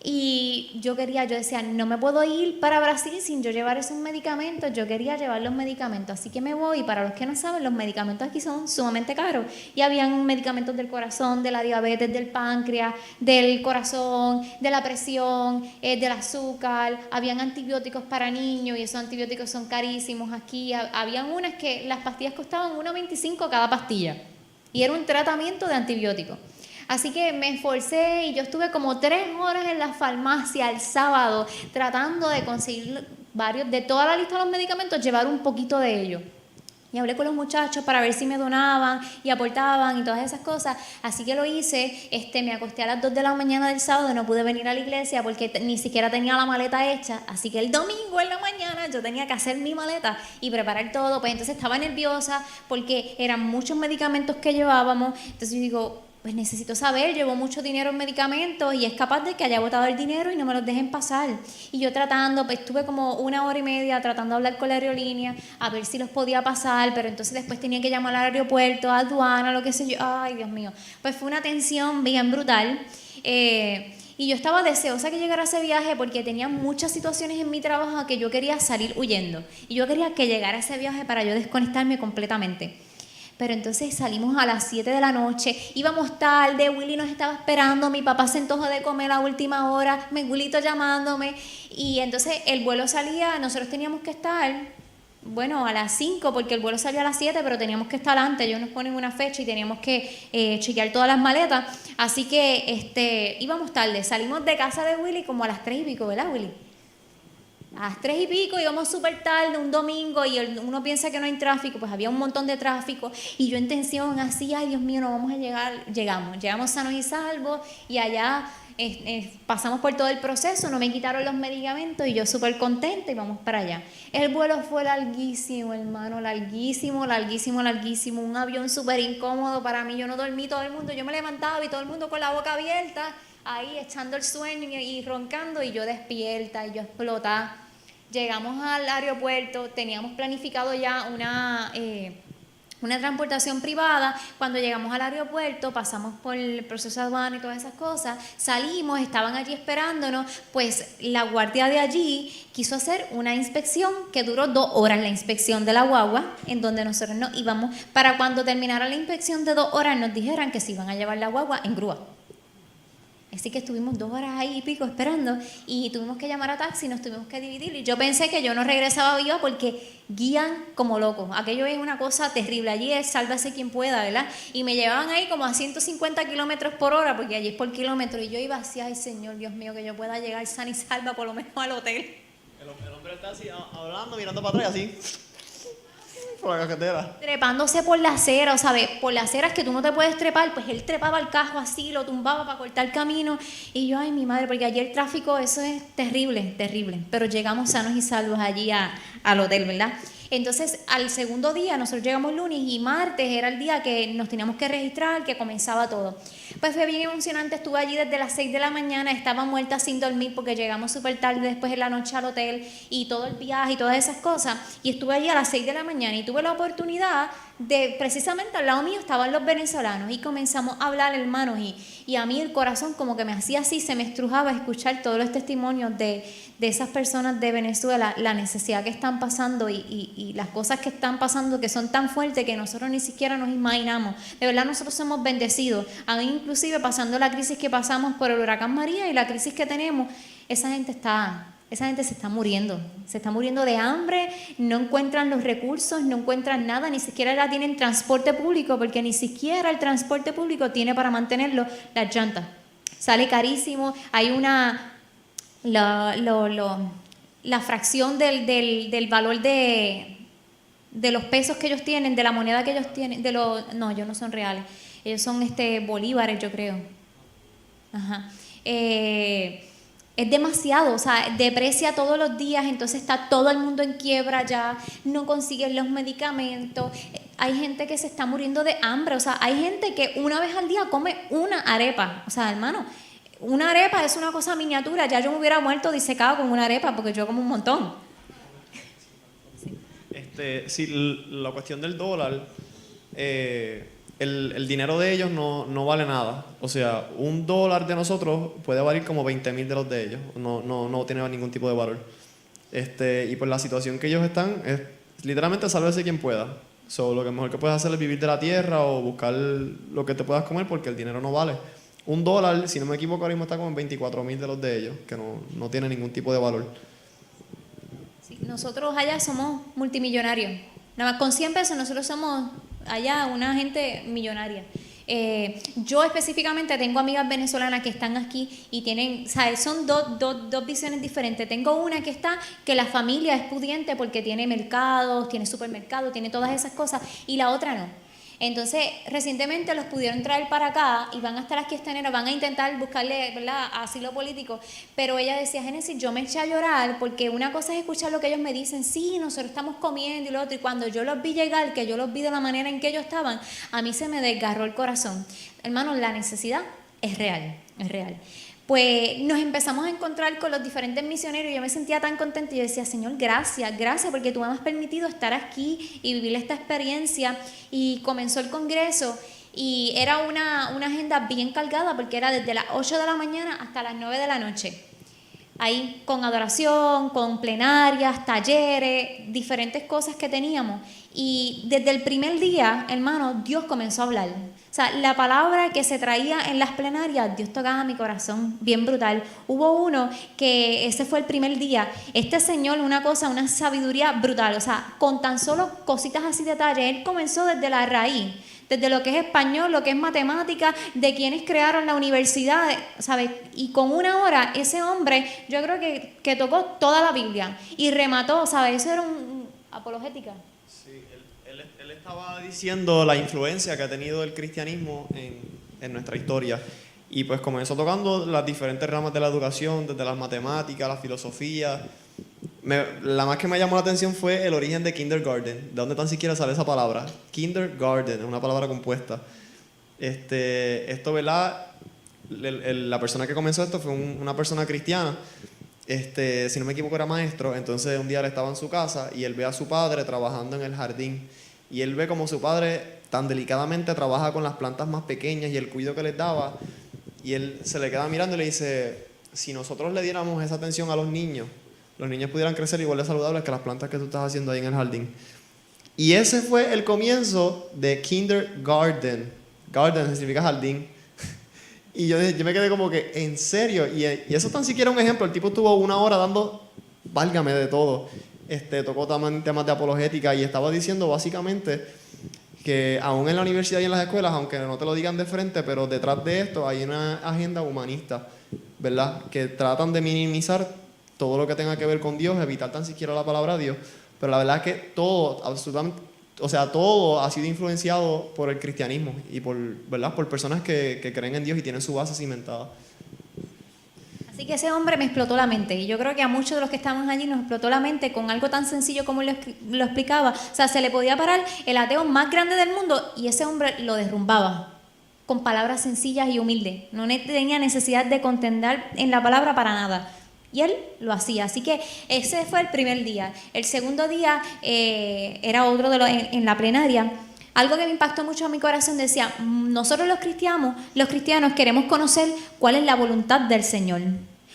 Y yo decía, no me puedo ir para Brasil sin yo llevar esos medicamentos. Yo quería llevar los medicamentos, así que me voy. Y para los que no saben, los medicamentos aquí son sumamente caros. Y habían medicamentos del corazón, de la diabetes, del páncreas, del corazón, de la presión, del azúcar. Habían antibióticos para niños y esos antibióticos son carísimos aquí. Habían unas que las pastillas costaban $1.25 cada pastilla. Y era un tratamiento de antibióticos. Así que me esforcé y yo estuve como 3 horas en la farmacia el sábado tratando de conseguir varios, de toda la lista de los medicamentos, llevar un poquito de ellos. Y hablé con los muchachos para ver si me donaban y aportaban y todas esas cosas. Así que lo hice. Me acosté a las 2 de la mañana del sábado, no pude venir a la iglesia porque ni siquiera tenía la maleta hecha. Así que el domingo en la mañana yo tenía que hacer mi maleta y preparar todo. Pues entonces estaba nerviosa porque eran muchos medicamentos que llevábamos. Entonces yo digo, pues necesito saber, llevo mucho dinero en medicamentos y es capaz de que haya botado el dinero y no me los dejen pasar. Y yo tratando, pues estuve como 1 hora y media tratando de hablar con la aerolínea a ver si los podía pasar, pero entonces después tenía que llamar al aeropuerto, a aduana, lo que sé yo. Ay, Dios mío. Pues fue una tensión bien brutal. Y yo estaba deseosa que llegara ese viaje porque tenía muchas situaciones en mi trabajo a que yo quería salir huyendo. Y yo quería que llegara ese viaje para yo desconectarme completamente. Pero entonces salimos a las 7 de la noche, íbamos tarde, Willy nos estaba esperando, mi papá se antojó de comer a última hora, mi Willito llamándome, y entonces el vuelo salía, nosotros teníamos que estar, bueno, a las 5, porque el vuelo salía a las 7, pero teníamos que estar antes, ellos nos ponen una fecha y teníamos que chequear todas las maletas, así que íbamos tarde, salimos de casa de Willy como a las 3 y pico, ¿verdad, Willy? A las 3 y pico, íbamos súper tarde, un domingo, y uno piensa que no hay tráfico, pues había un montón de tráfico, y yo en tensión, así, ay Dios mío, no vamos a llegar. Llegamos sanos y salvos, y allá pasamos por todo el proceso, no me quitaron los medicamentos, y yo súper contenta, y vamos para allá. El vuelo fue larguísimo, hermano, larguísimo, un avión súper incómodo para mí, yo no dormí, todo el mundo, yo me levantaba y todo el mundo con la boca abierta, ahí echando el sueño y roncando, y yo despierta, y yo explotada. Llegamos al aeropuerto, teníamos planificado ya una transportación privada. Cuando llegamos al aeropuerto, pasamos por el proceso de aduana y todas esas cosas, salimos, estaban allí esperándonos, pues la guardia de allí quiso hacer una inspección que duró 2 horas, la inspección de la guagua, en donde nosotros nos íbamos, para cuando terminara la inspección de 2 horas nos dijeran que se iban a llevar la guagua en grúa. Así que estuvimos 2 horas ahí y pico esperando y tuvimos que llamar a taxi, nos tuvimos que dividir. Y yo pensé que yo no regresaba viva porque guían como locos. Aquello es una cosa terrible. Allí es sálvase quien pueda, ¿verdad? Y me llevaban ahí como a 150 kilómetros por hora, porque allí es por kilómetro. Y yo iba así, ay Señor, Dios mío, que yo pueda llegar sana y salva por lo menos al hotel. El hombre está así hablando, mirando para atrás, así. Por la carretera. Trepándose por la acera, o sea, por las aceras que tú no te puedes trepar, pues él trepaba el cajo así, lo tumbaba para cortar camino. Y yo, ay, mi madre, porque allí el tráfico, eso es terrible, terrible. Pero llegamos sanos y salvos allí al hotel, ¿verdad? Entonces, al segundo día, nosotros llegamos lunes y martes era el día que nos teníamos que registrar, que comenzaba todo. Pues fue bien emocionante, estuve allí desde las 6 de la mañana, estaba muerta sin dormir porque llegamos súper tarde después de la noche al hotel y todo el viaje y todas esas cosas. Y estuve allí a las 6 de la mañana y tuve la oportunidad de, precisamente al lado mío estaban los venezolanos y comenzamos a hablar, hermanos, y a mí el corazón como que me hacía así, se me estrujaba escuchar todos los testimonios de esas personas de Venezuela, la necesidad que están pasando y las cosas que están pasando que son tan fuertes que nosotros ni siquiera nos imaginamos. De verdad nosotros somos bendecidos. A mí inclusive pasando la crisis que pasamos por el huracán María y la crisis que tenemos, esa gente se está muriendo de hambre, no encuentran los recursos, no encuentran nada, ni siquiera ya tienen transporte público, porque ni siquiera el transporte público tiene para mantenerlo las llantas. Sale carísimo, hay la fracción del valor de los pesos que ellos tienen, de la moneda que ellos tienen, no, ellos no son reales, ellos son bolívares, yo creo. Ajá. Es demasiado, o sea, deprecia todos los días, entonces está todo el mundo en quiebra ya, no consiguen los medicamentos, hay gente que se está muriendo de hambre, o sea, hay gente que una vez al día come una arepa, o sea, hermano, una arepa es una cosa miniatura, ya yo me hubiera muerto disecado con una arepa porque yo como un montón. Sí, la cuestión del dólar, el dinero de ellos no vale nada. O sea, $1 de nosotros puede valer como 20,000 de los de ellos. No tiene ningún tipo de valor. Y pues la situación que ellos están es literalmente sálvese quien pueda. Lo que mejor que puedes hacer es vivir de la tierra o buscar lo que te puedas comer porque el dinero no vale. $1, si no me equivoco, ahora mismo está como en 24,000 de los de ellos, que no tiene ningún tipo de valor. Sí, nosotros allá somos multimillonarios. Nada más con 100 pesos nosotros somos allá una gente millonaria. Yo específicamente tengo amigas venezolanas que están aquí y tienen, ¿sabes? Son dos visiones diferentes. Tengo una que está, que la familia es pudiente porque tiene mercados, tiene supermercados, tiene todas esas cosas, y la otra no. Entonces, recientemente los pudieron traer para acá y van a estar aquí este enero, van a intentar buscarle, ¿verdad?, asilo político, pero ella decía, Génesis, yo me eché a llorar porque una cosa es escuchar lo que ellos me dicen, sí, nosotros estamos comiendo y lo otro, y cuando yo los vi llegar, que yo los vi de la manera en que ellos estaban, a mí se me desgarró el corazón. Hermanos, la necesidad es real, es real. Pues nos empezamos a encontrar con los diferentes misioneros y yo me sentía tan contenta y yo decía, Señor, gracias porque tú me has permitido estar aquí y vivir esta experiencia. Y comenzó el congreso y era una agenda bien cargada porque era desde las 8 de la mañana hasta las 9 de la noche. Ahí con adoración, con plenarias, talleres, diferentes cosas que teníamos. Y desde el primer día, hermano, Dios comenzó a hablar. O sea, la palabra que se traía en las plenarias, Dios tocaba mi corazón, bien brutal. Hubo uno que ese fue el primer día. Este señor, una sabiduría brutal. O sea, con tan solo cositas así de detalle, él comenzó desde la raíz. Desde lo que es español, lo que es matemática, de quienes crearon la universidad, ¿sabes? Y con una hora, ese hombre, yo creo que tocó toda la Biblia y remató, ¿sabes? Eso era un apologética. Sí, él estaba diciendo la influencia que ha tenido el cristianismo en nuestra historia. Y pues comenzó tocando las diferentes ramas de la educación, desde las matemáticas, la filosofía. La más que me llamó la atención fue el origen de kindergarten. ¿De dónde tan siquiera sale esa palabra? Kindergarten, es una palabra compuesta. Esto, ¿verdad? La persona que comenzó esto fue una persona cristiana. Si no me equivoco era maestro. Entonces un día él estaba en su casa y él ve a su padre trabajando en el jardín. Y él ve como su padre tan delicadamente trabaja con las plantas más pequeñas y el cuidado que les daba. Y él se le queda mirando y le dice, si nosotros le diéramos esa atención a los niños pudieran crecer igual de saludables que las plantas que tú estás haciendo ahí en el jardín. Y ese fue el comienzo de kindergarten. Garden significa jardín. Y yo me quedé como que, ¿en serio? Y eso tan siquiera un ejemplo. El tipo estuvo 1 hora dando, válgame de todo. Tocó temas de apologética y estaba diciendo básicamente que aún en la universidad y en las escuelas, aunque no te lo digan de frente, pero detrás de esto hay una agenda humanista, ¿verdad? Que tratan de minimizar todo lo que tenga que ver con Dios, evitar tan siquiera la palabra Dios, pero la verdad es que todo, absolutamente, o sea, todo ha sido influenciado por el cristianismo y ¿verdad? Por personas que creen en Dios y tienen su base cimentada. Así Así que ese hombre me explotó la mente y yo creo que a muchos de los que estábamos allí nos explotó la mente con algo tan sencillo como lo explicaba. O sea, se le podía parar el ateo más grande del mundo y ese hombre lo derrumbaba con palabras sencillas y humildes. No tenía necesidad de contender en la palabra para nada. Y él lo hacía. Así que ese fue el primer día. El segundo día era otro en la plenaria. Algo que me impactó mucho a mi corazón decía, nosotros los cristianos queremos conocer cuál es la voluntad del Señor.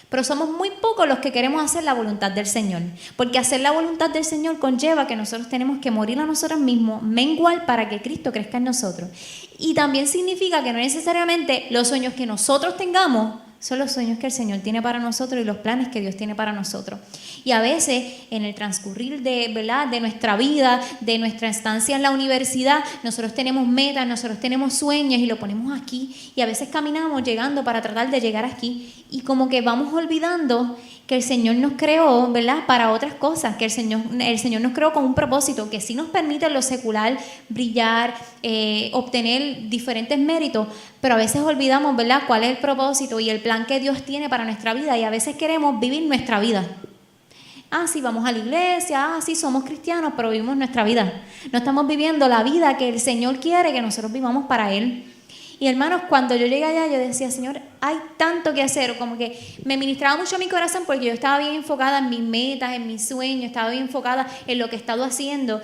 Pero somos muy pocos los que queremos hacer la voluntad del Señor. Porque hacer la voluntad del Señor conlleva que nosotros tenemos que morir a nosotros mismos, menguar para que Cristo crezca en nosotros. Y también significa que no necesariamente los sueños que nosotros tengamos son los sueños que el Señor tiene para nosotros y los planes que Dios tiene para nosotros. Y a veces, en el transcurrir de nuestra vida, de nuestra estancia en la universidad, nosotros tenemos metas, nosotros tenemos sueños y lo ponemos aquí. Y a veces caminamos llegando para tratar de llegar aquí. Y como que vamos olvidando que el Señor nos creó, ¿verdad?, para otras cosas, que el Señor nos creó con un propósito, que sí nos permite en lo secular brillar, obtener diferentes méritos, pero a veces olvidamos, ¿verdad?, cuál es el propósito y el plan que Dios tiene para nuestra vida y a veces queremos vivir nuestra vida. Sí, vamos a la iglesia, sí, somos cristianos, pero vivimos nuestra vida. No estamos viviendo la vida que el Señor quiere que nosotros vivamos para Él. Y hermanos, cuando yo llegué allá, yo decía, Señor, hay tanto que hacer. Como que me ministraba mucho mi corazón porque yo estaba bien enfocada en mis metas, en mis sueños, estaba bien enfocada en lo que he estado haciendo.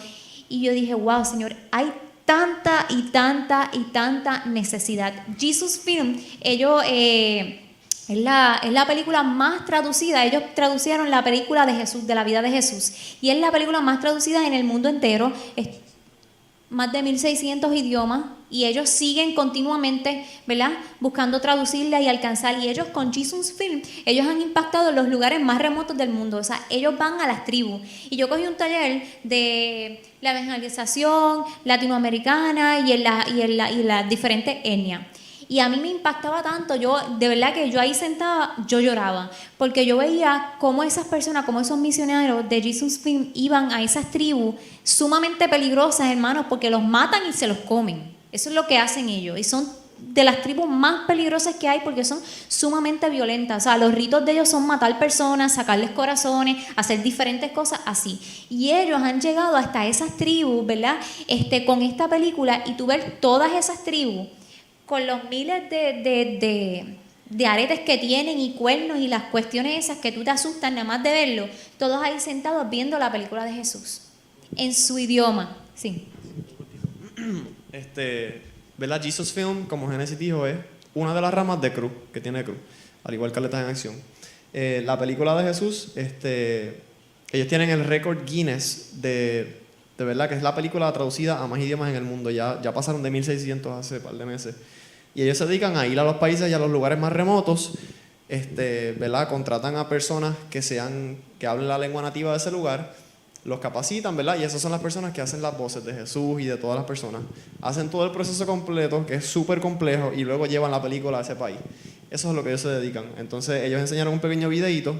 Y yo dije, wow, Señor, hay tanta y tanta y tanta necesidad. Jesus Film, ellos... es la película más traducida. Ellos traducieron la película de Jesús, de la vida de Jesús. Y es la película más traducida en el mundo entero. Es más de 1600 idiomas. Y ellos siguen continuamente, ¿verdad?, buscando traducirla y alcanzar. Y ellos con Jesus Film, ellos han impactado los lugares más remotos del mundo. O sea, ellos van a las tribus. Y yo cogí un taller de la evangelización latinoamericana y en las diferentes etnias. Y a mí me impactaba tanto, yo de verdad que yo ahí sentada, yo lloraba, porque yo veía cómo esas personas, cómo esos misioneros de Jesus Film iban a esas tribus sumamente peligrosas, hermanos, porque los matan y se los comen. Eso es lo que hacen ellos, y son de las tribus más peligrosas que hay porque son sumamente violentas. O sea, los ritos de ellos son matar personas, sacarles corazones, hacer diferentes cosas así. Y ellos han llegado hasta esas tribus, ¿verdad?, con esta película, y tú ves todas esas tribus con los miles de aretes que tienen y cuernos y las cuestiones esas que tú te asustas nada más de verlo, todos ahí sentados viendo la película de Jesús en su idioma. Sí. ¿Verdad? Jesus Film, como Genesis dijo, es una de las ramas de Cruz, que tiene Cruz, al igual que Atletas en Acción. La película de Jesús, ellos tienen el récord Guinness de verdad que es la película traducida a más idiomas en el mundo. Ya pasaron de 1600 hace un par de meses. Y ellos se dedican a ir a los países y a los lugares más remotos, ¿verdad? Contratan a personas que hablen la lengua nativa de ese lugar, los capacitan, ¿verdad? Y esas son las personas que hacen las voces de Jesús y de todas las personas. Hacen todo el proceso completo, que es súper complejo, y luego llevan la película a ese país. Eso es lo que ellos se dedican. Entonces ellos enseñaron un pequeño videíto,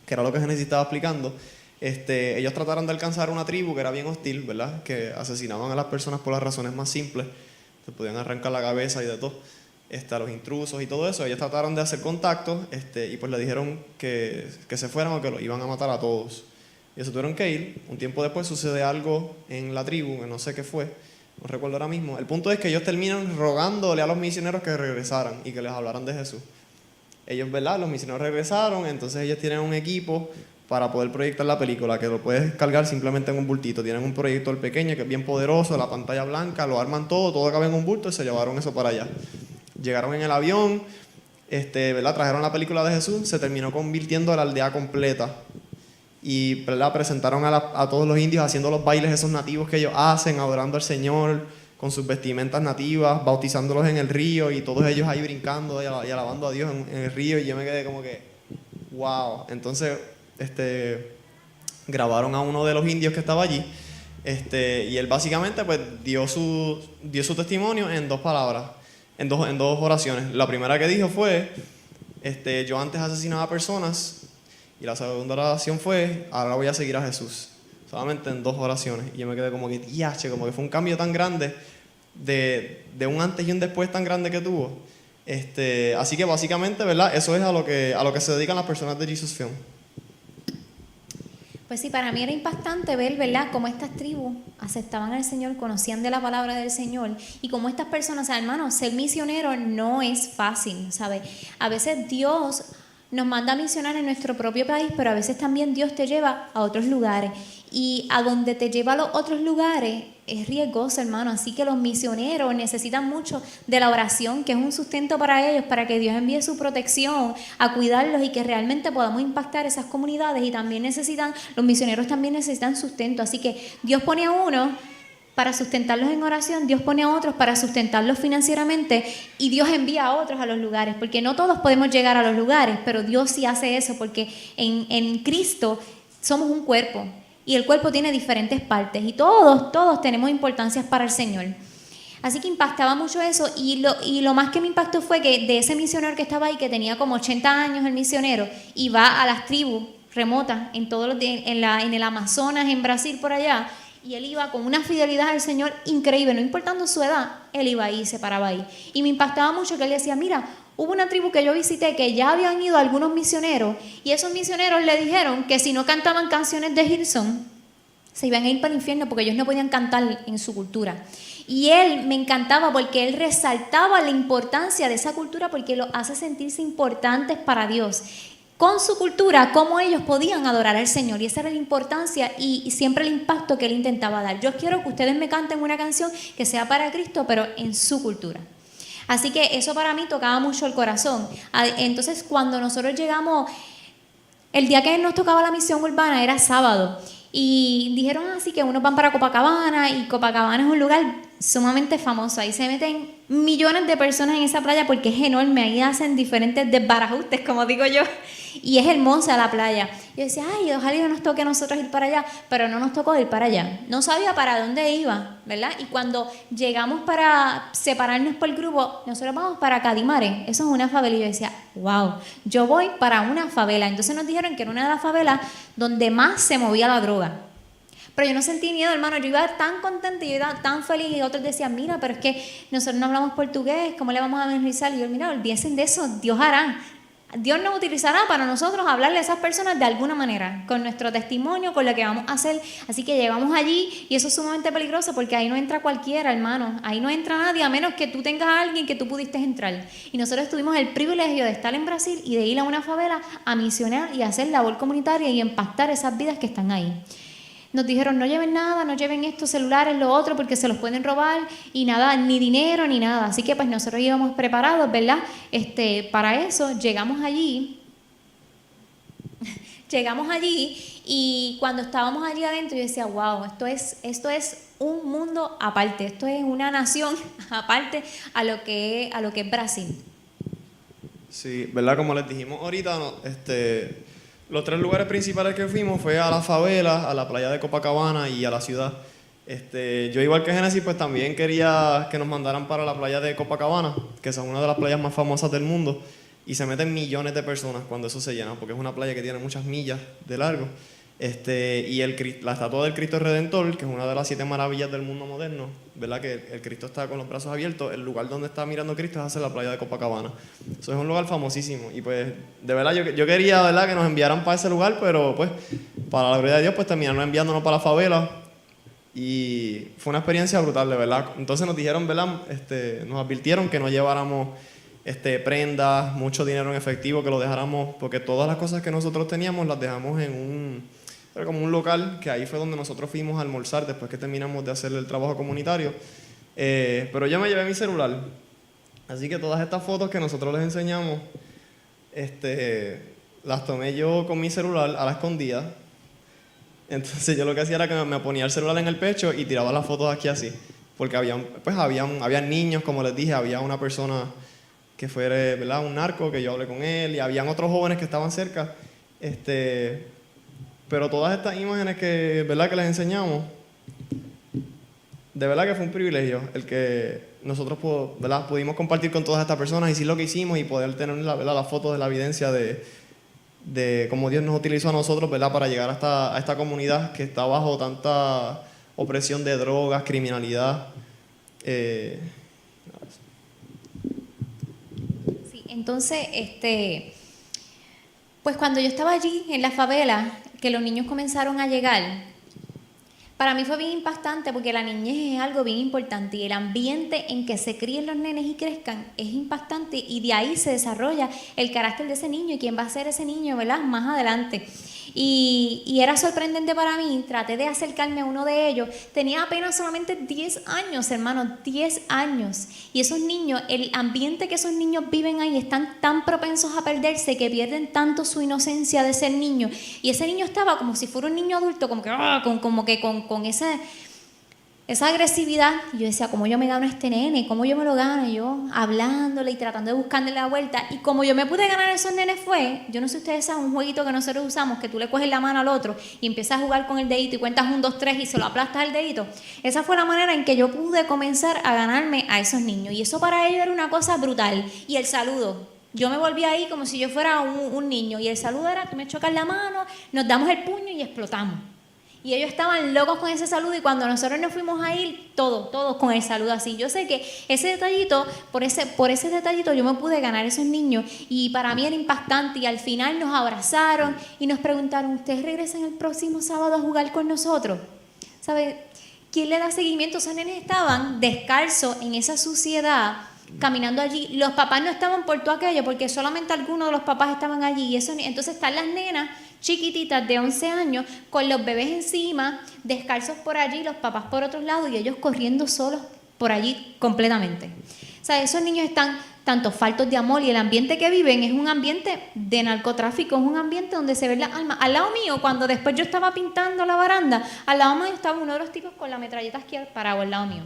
que era lo que Genesis estaba explicando. Ellos trataron de alcanzar una tribu que era bien hostil, ¿verdad?, que asesinaban a las personas por las razones más simples, se podían arrancar la cabeza y de todo, a los intrusos y todo eso. Ellos trataron de hacer contacto, y pues le dijeron que se fueran o que los iban a matar a todos. Y se tuvieron que ir. Un tiempo después sucede algo en la tribu, que no sé qué fue, no recuerdo ahora mismo. El punto es que ellos terminan rogándole a los misioneros que regresaran y que les hablaran de Jesús. Ellos, ¿verdad?, los misioneros regresaron, entonces ellos tienen un equipo para poder proyectar la película, que lo puedes cargar simplemente en un bultito. Tienen un proyector pequeño que es bien poderoso, la pantalla blanca, lo arman todo cabe en un bulto y se llevaron eso para allá. Llegaron en el avión, ¿verdad?, trajeron la película de Jesús, se terminó convirtiendo en la aldea completa. Y, ¿verdad?, presentaron a todos los indios haciendo los bailes esos nativos que ellos hacen, adorando al Señor con sus vestimentas nativas, bautizándolos en el río y todos ellos ahí brincando y alabando a Dios en el río. Y yo me quedé como que, wow. Entonces grabaron a uno de los indios que estaba allí, y él básicamente pues dio su testimonio en dos palabras, en dos oraciones. La primera que dijo fue, yo antes asesinaba personas, y la segunda oración fue, ahora voy a seguir a Jesús. Solamente en dos oraciones. Y yo me quedé como que, como que fue un cambio tan grande, de un antes y un después tan grande que tuvo. Así que básicamente, ¿verdad? Eso es a lo que se dedican las personas de Jesus Film. Pues sí, para mí era impactante ver, ¿verdad?, cómo estas tribus aceptaban al Señor, conocían de la palabra del Señor y cómo estas personas, o sea, hermanos, ser misionero no es fácil, ¿sabes? A veces Dios nos manda a misionar en nuestro propio país, pero a veces también Dios te lleva a otros lugares. Y a donde te lleva a los otros lugares es riesgoso, hermano. Así que los misioneros necesitan mucho de la oración, que es un sustento para ellos, para que Dios envíe su protección a cuidarlos y que realmente podamos impactar esas comunidades. Y también los misioneros también necesitan sustento. Así que Dios pone a uno para sustentarlos en oración, Dios pone a otros para sustentarlos financieramente y Dios envía a otros a los lugares, porque no todos podemos llegar a los lugares, pero Dios sí hace eso, porque en Cristo somos un cuerpo y el cuerpo tiene diferentes partes y todos tenemos importancias para el Señor. Así que impactaba mucho eso y lo más que me impactó fue que de ese misionero que estaba ahí, que tenía como 80 años el misionero, y va a las tribus remotas en el Amazonas, en Brasil, por allá, y él iba con una fidelidad al Señor increíble, no importando su edad, él iba ahí, se paraba ahí. Y me impactaba mucho que él decía, mira, hubo una tribu que yo visité que ya habían ido algunos misioneros y esos misioneros le dijeron que si no cantaban canciones de Hillsong, se iban a ir para el infierno porque ellos no podían cantar en su cultura. Y él me encantaba porque él resaltaba la importancia de esa cultura porque lo hace sentirse importantes para Dios. Con su cultura, cómo ellos podían adorar al Señor. Y esa era la importancia y siempre el impacto que él intentaba dar. Yo quiero que ustedes me canten una canción que sea para Cristo, pero en su cultura. Así que eso para mí tocaba mucho el corazón. Entonces, cuando nosotros llegamos, el día que nos tocaba la misión urbana era sábado. Y dijeron así que unos van para Copacabana y Copacabana es un lugar sumamente famoso. Ahí se meten millones de personas en esa playa porque es enorme. Ahí hacen diferentes desbarajustes, como digo yo. Y es hermosa la playa. Yo decía, ay, ojalá nos toque a nosotros ir para allá, pero no nos tocó ir para allá. No sabía para dónde iba, ¿verdad? Y cuando llegamos para separarnos por el grupo, nosotros vamos para Cadimare. Eso es una favela. Y yo decía, wow, yo voy para una favela. Entonces nos dijeron que era una de las favelas donde más se movía la droga. Pero yo no sentí miedo, hermano. Yo iba tan contenta y yo iba tan feliz. Y otros decían, mira, pero es que nosotros no hablamos portugués, ¿cómo le vamos a evangelizar? Y yo, mira, olvídense de eso, Dios hará. Dios nos utilizará para nosotros hablarle a esas personas de alguna manera, con nuestro testimonio, con lo que vamos a hacer. Así que llegamos allí y eso es sumamente peligroso porque ahí no entra cualquiera, hermano. Ahí no entra nadie a menos que tú tengas a alguien que tú pudiste entrar. Y nosotros tuvimos el privilegio de estar en Brasil y de ir a una favela a misionar y hacer labor comunitaria y impactar esas vidas que están ahí. Nos dijeron, no lleven nada, no lleven estos celulares, lo otro, porque se los pueden robar y nada, ni dinero ni nada. Así que pues nosotros íbamos preparados, ¿verdad? Para eso llegamos allí y cuando estábamos allí adentro yo decía, wow, esto es un mundo aparte, esto es una nación aparte a lo que es Brasil. Sí, ¿verdad? Como les dijimos ahorita, los 3 lugares principales que fuimos fue a la favela, a la playa de Copacabana y a la ciudad. Yo igual que Génesis, pues también quería que nos mandaran para la playa de Copacabana, que es una de las playas más famosas del mundo, y se meten millones de personas cuando eso se llena, porque es una playa que tiene muchas millas de largo. Y la estatua del Cristo Redentor, que es una de las 7 maravillas del mundo moderno, ¿verdad? Que el Cristo está con los brazos abiertos, el lugar donde está mirando Cristo es hacia la playa de Copacabana. Eso es un lugar famosísimo y pues de verdad yo quería, ¿verdad?, que nos enviaran para ese lugar, pero pues para la gloria de Dios pues terminaron enviándonos para la favela y fue una experiencia brutal, de verdad. Entonces nos dijeron, ¿verdad?, nos advirtieron que no lleváramos prendas, mucho dinero en efectivo, que lo dejáramos, porque todas las cosas que nosotros teníamos las dejamos era como un local, que ahí fue donde nosotros fuimos a almorzar después que terminamos de hacer el trabajo comunitario. Pero yo me llevé mi celular. Así que todas estas fotos que nosotros les enseñamos, las tomé yo con mi celular a la escondida. Entonces yo lo que hacía era que me ponía el celular en el pecho y tiraba las fotos aquí así. Porque habían niños, como les dije, había una persona que fue, ¿verdad?, un narco, que yo hablé con él, y habían otros jóvenes que estaban cerca. Pero todas estas imágenes que, ¿verdad?, que les enseñamos, de verdad que fue un privilegio el que nosotros, ¿verdad?, pudimos compartir con todas estas personas y decir lo que hicimos y poder tener las fotos de la evidencia de cómo Dios nos utilizó a nosotros, ¿verdad?, para llegar a esta comunidad que está bajo tanta opresión de drogas, criminalidad. Entonces, pues cuando yo estaba allí en la favela, que los niños comenzaron a llegar, para mí fue bien impactante porque la niñez es algo bien importante y el ambiente en que se críen los nenes y crezcan es impactante y de ahí se desarrolla el carácter de ese niño y quién va a ser ese niño, ¿verdad? Más adelante. Y era sorprendente para mí, traté de acercarme a uno de ellos, tenía apenas solamente 10 años, hermano, 10 años. Y esos niños, el ambiente que esos niños viven ahí, están tan propensos a perderse que pierden tanto su inocencia de ser niño. Y ese niño estaba como si fuera un niño adulto, como que con esa agresividad. Y yo decía, ¿cómo yo me gano a este nene? ¿Cómo yo me lo gano? Y yo hablándole y tratando de buscarle la vuelta. Y como yo me pude ganar a esos nenes fue, yo no sé si ustedes saben, un jueguito que nosotros usamos, que tú le coges la mano al otro y empiezas a jugar con el dedito y cuentas 1, 2, 3 y se lo aplastas el dedito. Esa fue la manera en que yo pude comenzar a ganarme a esos niños. Y eso para ellos era una cosa brutal. Y el saludo. Yo me volví ahí como si yo fuera un niño. Y el saludo era, tú me chocas la mano, nos damos el puño y explotamos. Y ellos estaban locos con ese saludo y cuando nosotros nos fuimos a ir, todos con el saludo así. Yo sé que ese detallito, por ese detallito yo me pude ganar esos niños y para mí era impactante y al final nos abrazaron y nos preguntaron, ¿ustedes regresan el próximo sábado a jugar con nosotros? ¿Sabe? ¿Quién le da seguimiento? Esos nenes estaban descalzos en esa suciedad, caminando allí. Los papás no estaban por todo aquello porque solamente algunos de los papás estaban allí. Y eso, entonces están las nenas chiquititas de 11 años con los bebés encima, descalzos por allí, los papás por otros lados y ellos corriendo solos por allí completamente. O sea, esos niños están tanto faltos de amor y el ambiente que viven es un ambiente de narcotráfico, es un ambiente donde se ven las almas. Al lado mío, cuando después yo estaba pintando la baranda, al lado mío estaba uno de los tipos con la metralleta aquí parado al lado mío.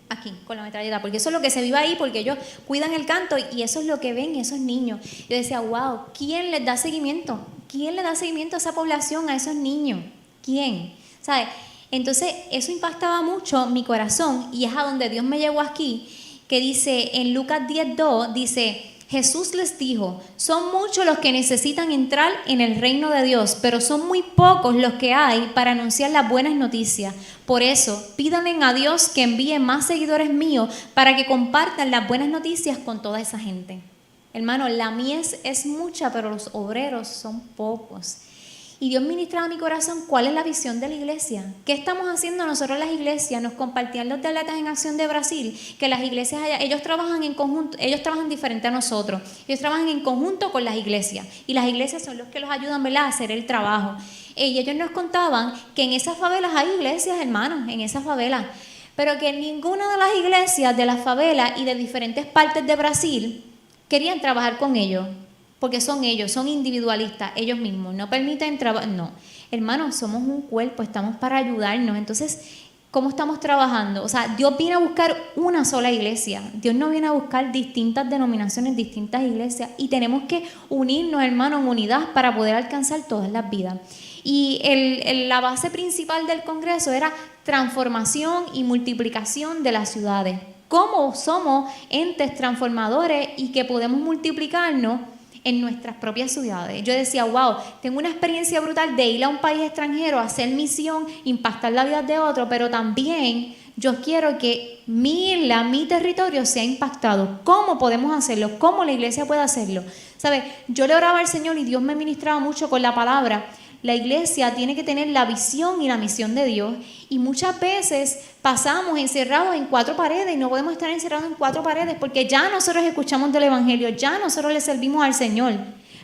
Aquí, con la metralleta, porque eso es lo que se vive ahí, porque ellos cuidan el canto y eso es lo que ven esos niños. Yo decía, wow, ¿quién les da seguimiento? ¿Quién le da seguimiento a esa población, a esos niños? ¿Quién? ¿Sabes? Entonces, eso impactaba mucho mi corazón y es a donde Dios me llevó aquí, que dice en Lucas 10:2, dice, Jesús les dijo, son muchos los que necesitan entrar en el reino de Dios, pero son muy pocos los que hay para anunciar las buenas noticias. Por eso, pídanle a Dios que envíe más seguidores míos para que compartan las buenas noticias con toda esa gente. Hermano, la mies es mucha, pero los obreros son pocos. Y Dios ministraba a mi corazón cuál es la visión de la iglesia. ¿Qué estamos haciendo nosotros las iglesias? Nos compartían los de Atletas en Acción de Brasil, que las iglesias allá, ellos trabajan en conjunto, ellos trabajan diferente a nosotros. Ellos trabajan en conjunto con las iglesias. Y las iglesias son los que los ayudan, ¿verdad?, a hacer el trabajo. Y ellos nos contaban que en esas favelas hay iglesias, hermanos, en esas favelas. Pero que ninguna de las iglesias de las favelas y de diferentes partes de Brasil querían trabajar con ellos. Porque son ellos, son individualistas, ellos mismos, no permiten trabajar. No, hermanos, somos un cuerpo, estamos para ayudarnos. Entonces, ¿cómo estamos trabajando? O sea, Dios viene a buscar una sola iglesia. Dios no viene a buscar distintas denominaciones, distintas iglesias. Y tenemos que unirnos, hermanos, en unidad para poder alcanzar todas las vidas. Y la base principal del Congreso era transformación y multiplicación de las ciudades. ¿Cómo somos entes transformadores y que podemos multiplicarnos en nuestras propias ciudades? Yo decía, wow, tengo una experiencia brutal de ir a un país extranjero, hacer misión, impactar la vida de otro, pero también yo quiero que mi isla, mi territorio sea impactado. ¿Cómo podemos hacerlo? ¿Cómo la iglesia puede hacerlo? ¿Sabe? Yo le oraba al Señor y Dios me ministraba mucho con la palabra. La iglesia tiene que tener la visión y la misión de Dios y muchas veces pasamos encerrados en 4 paredes y no podemos estar encerrados en 4 paredes porque ya nosotros escuchamos del Evangelio, ya nosotros le servimos al Señor.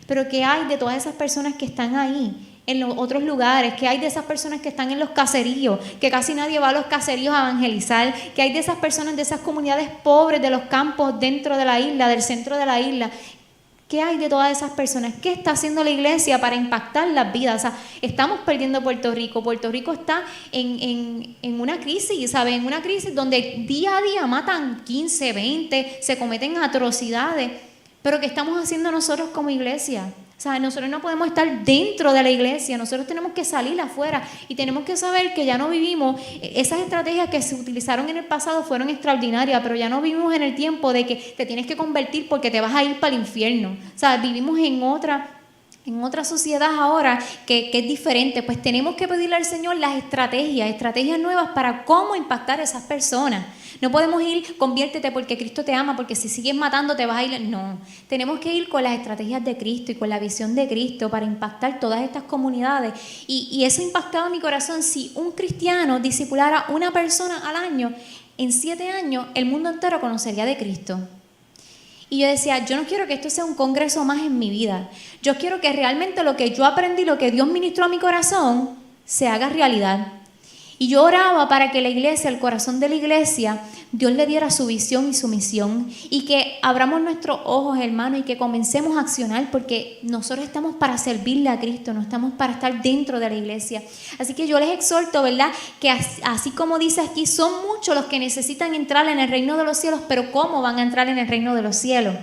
Pero ¿qué hay de todas esas personas que están ahí en los otros lugares? ¿Qué hay de esas personas que están en los caseríos? Que casi nadie va a los caseríos a evangelizar. ¿Qué hay de esas personas de esas comunidades pobres de los campos dentro de la isla, del centro de la isla? ¿Qué hay de todas esas personas? ¿Qué está haciendo la iglesia para impactar las vidas? O sea, estamos perdiendo Puerto Rico. Puerto Rico está en una crisis, ¿sabes? En una crisis donde día a día matan 15, 20, se cometen atrocidades. Pero ¿qué estamos haciendo nosotros como iglesia? O sea, nosotros no podemos estar dentro de la iglesia, nosotros tenemos que salir afuera y tenemos que saber que ya no vivimos, esas estrategias que se utilizaron en el pasado fueron extraordinarias, pero ya no vivimos en el tiempo de que te tienes que convertir porque te vas a ir para el infierno. O sea, vivimos en en otra sociedad ahora que es diferente, pues tenemos que pedirle al Señor las estrategias nuevas para cómo impactar a esas personas. No podemos ir, conviértete porque Cristo te ama, porque si sigues matando te vas a ir. No, tenemos que ir con las estrategias de Cristo y con la visión de Cristo para impactar todas estas comunidades. Y eso impactaba mi corazón. Si un cristiano discipulara a una persona al año, en 7 años el mundo entero conocería de Cristo. Y yo decía, yo no quiero que esto sea un congreso más en mi vida. Yo quiero que realmente lo que yo aprendí, lo que Dios ministró a mi corazón, se haga realidad. Y yo oraba para que la iglesia, el corazón de la iglesia, Dios le diera su visión y su misión. Y que abramos nuestros ojos, hermanos, y que comencemos a accionar, porque nosotros estamos para servirle a Cristo, no estamos para estar dentro de la iglesia. Así que yo les exhorto, ¿verdad?, que así como dice aquí, son muchos los que necesitan entrar en el reino de los cielos, pero ¿cómo van a entrar en el reino de los cielos?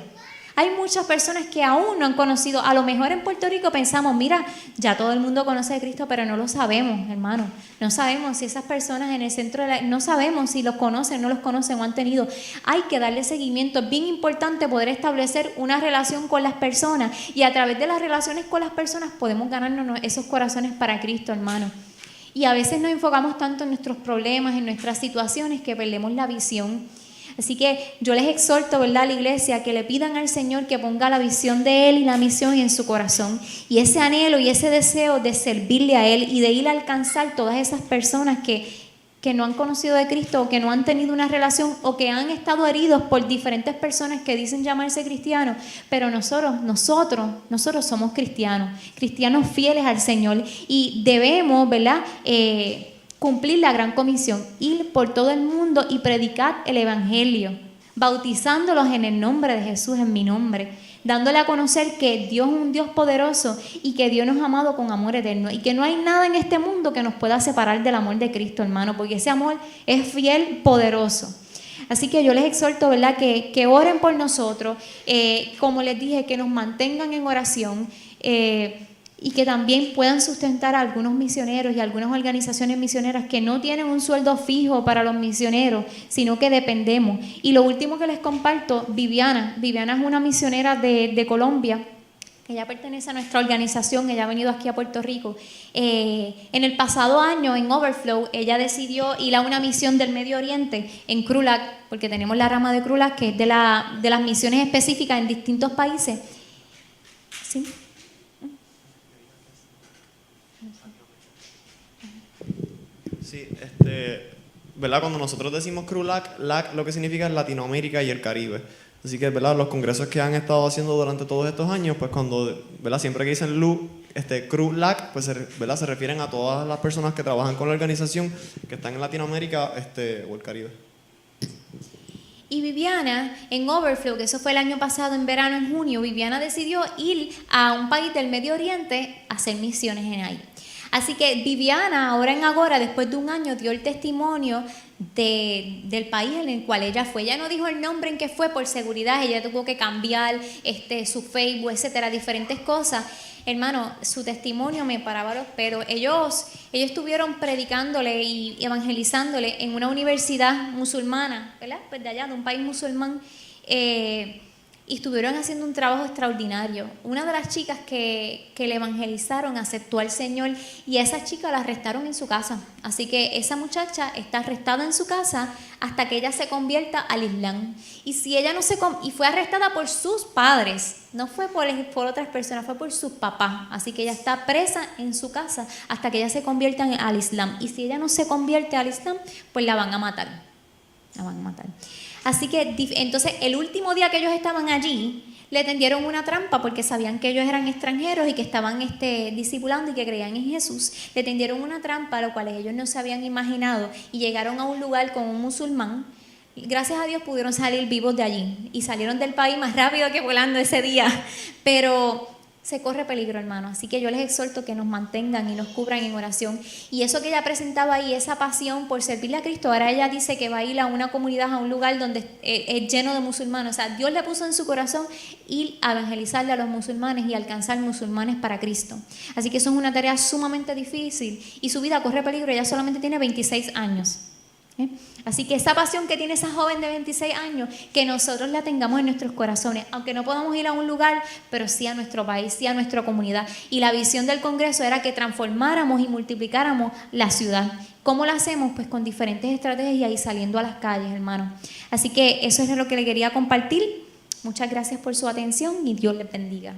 Hay muchas personas que aún no han conocido. A lo mejor en Puerto Rico pensamos, mira, ya todo el mundo conoce a Cristo, pero no lo sabemos, hermano. No sabemos si esas personas en el centro no sabemos si los conocen, no los conocen o han tenido. Hay que darle seguimiento. Es bien importante poder establecer una relación con las personas, y a través de las relaciones con las personas podemos ganarnos esos corazones para Cristo, hermano. Y a veces nos enfocamos tanto en nuestros problemas, en nuestras situaciones, que perdemos la visión. Así que yo les exhorto, ¿verdad?, a la iglesia, que le pidan al Señor que ponga la visión de Él y la misión en su corazón, y ese anhelo y ese deseo de servirle a Él y de ir a alcanzar todas esas personas que no han conocido de Cristo, o que no han tenido una relación, o que han estado heridos por diferentes personas que dicen llamarse cristianos, pero nosotros somos cristianos fieles al Señor, y debemos, ¿verdad?, cumplir la gran comisión, ir por todo el mundo y predicar el evangelio, bautizándolos en el nombre de Jesús, en mi nombre, dándole a conocer que Dios es un Dios poderoso y que Dios nos ha amado con amor eterno, y que no hay nada en este mundo que nos pueda separar del amor de Cristo, hermano, porque ese amor es fiel, poderoso. Así que yo les exhorto, ¿verdad?, que oren por nosotros, como les dije, que nos mantengan en oración, y que también puedan sustentar a algunos misioneros y a algunas organizaciones misioneras que no tienen un sueldo fijo para los misioneros, sino que dependemos. Y lo último que les comparto, Viviana es una misionera de Colombia, que ella pertenece a nuestra organización. Ella ha venido aquí a Puerto Rico. En el pasado año, en Overflow, ella decidió ir a una misión del Medio Oriente, en CRULAC, porque tenemos la rama de CRULAC, que es de las misiones específicas en distintos países. ¿Sí? Sí, ¿verdad? Cuando nosotros decimos CRULAC, LAC lo que significa es Latinoamérica y el Caribe. Así que, ¿verdad?, los congresos que han estado haciendo durante todos estos años, pues cuando, ¿verdad?, siempre que dicen CRULAC, pues ¿verdad?, se refieren a todas las personas que trabajan con la organización que están en Latinoamérica o el Caribe. Y Viviana, en Overflow, que eso fue el año pasado, en verano, en junio, Viviana decidió ir a un país del Medio Oriente a hacer misiones en ahí. Así que Viviana, ahora en Agora, después de un año, dio el testimonio del país en el cual ella fue. Ella no dijo el nombre en que fue por seguridad, ella tuvo que cambiar su Facebook, etcétera, diferentes cosas. Hermano, su testimonio me paraba los pelos. Ellos estuvieron predicándole y evangelizándole en una universidad musulmana, ¿verdad?, pues de allá, de un país musulmán, y estuvieron haciendo un trabajo extraordinario. Una de las chicas que le evangelizaron aceptó al Señor, y a esa chica la arrestaron en su casa. Así que esa muchacha está arrestada en su casa hasta que ella se convierta al Islam. Y si ella y fue arrestada por sus padres, no fue por otras personas, fue por sus papás. Así que ella está presa en su casa hasta que ella se convierta al Islam. Y si ella no se convierte al Islam, pues la van a matar. La van a matar. Así que entonces el último día que ellos estaban allí, le tendieron una trampa porque sabían que ellos eran extranjeros y que estaban discipulando y que creían en Jesús. Le tendieron una trampa, lo cual ellos no se habían imaginado, y llegaron a un lugar con un musulmán. Gracias a Dios pudieron salir vivos de allí y salieron del país más rápido que volando ese día, pero se corre peligro, hermano. Así que yo les exhorto que nos mantengan y nos cubran en oración. Y eso que ella presentaba ahí, esa pasión por servirle a Cristo, ahora ella dice que va a ir a una comunidad, a un lugar donde es lleno de musulmanes. O sea, Dios le puso en su corazón ir a evangelizarle a los musulmanes y alcanzar musulmanes para Cristo. Así que eso es una tarea sumamente difícil y su vida corre peligro. Ella solamente tiene 26 años. Así que esa pasión que tiene esa joven de 26 años, que nosotros la tengamos en nuestros corazones, aunque no podamos ir a un lugar, pero sí a nuestro país, sí a nuestra comunidad. Y la visión del Congreso era que transformáramos y multiplicáramos la ciudad. ¿Cómo lo hacemos? Pues con diferentes estrategias y saliendo a las calles, hermanos. Así que eso es lo que le quería compartir. Muchas gracias por su atención y Dios les bendiga.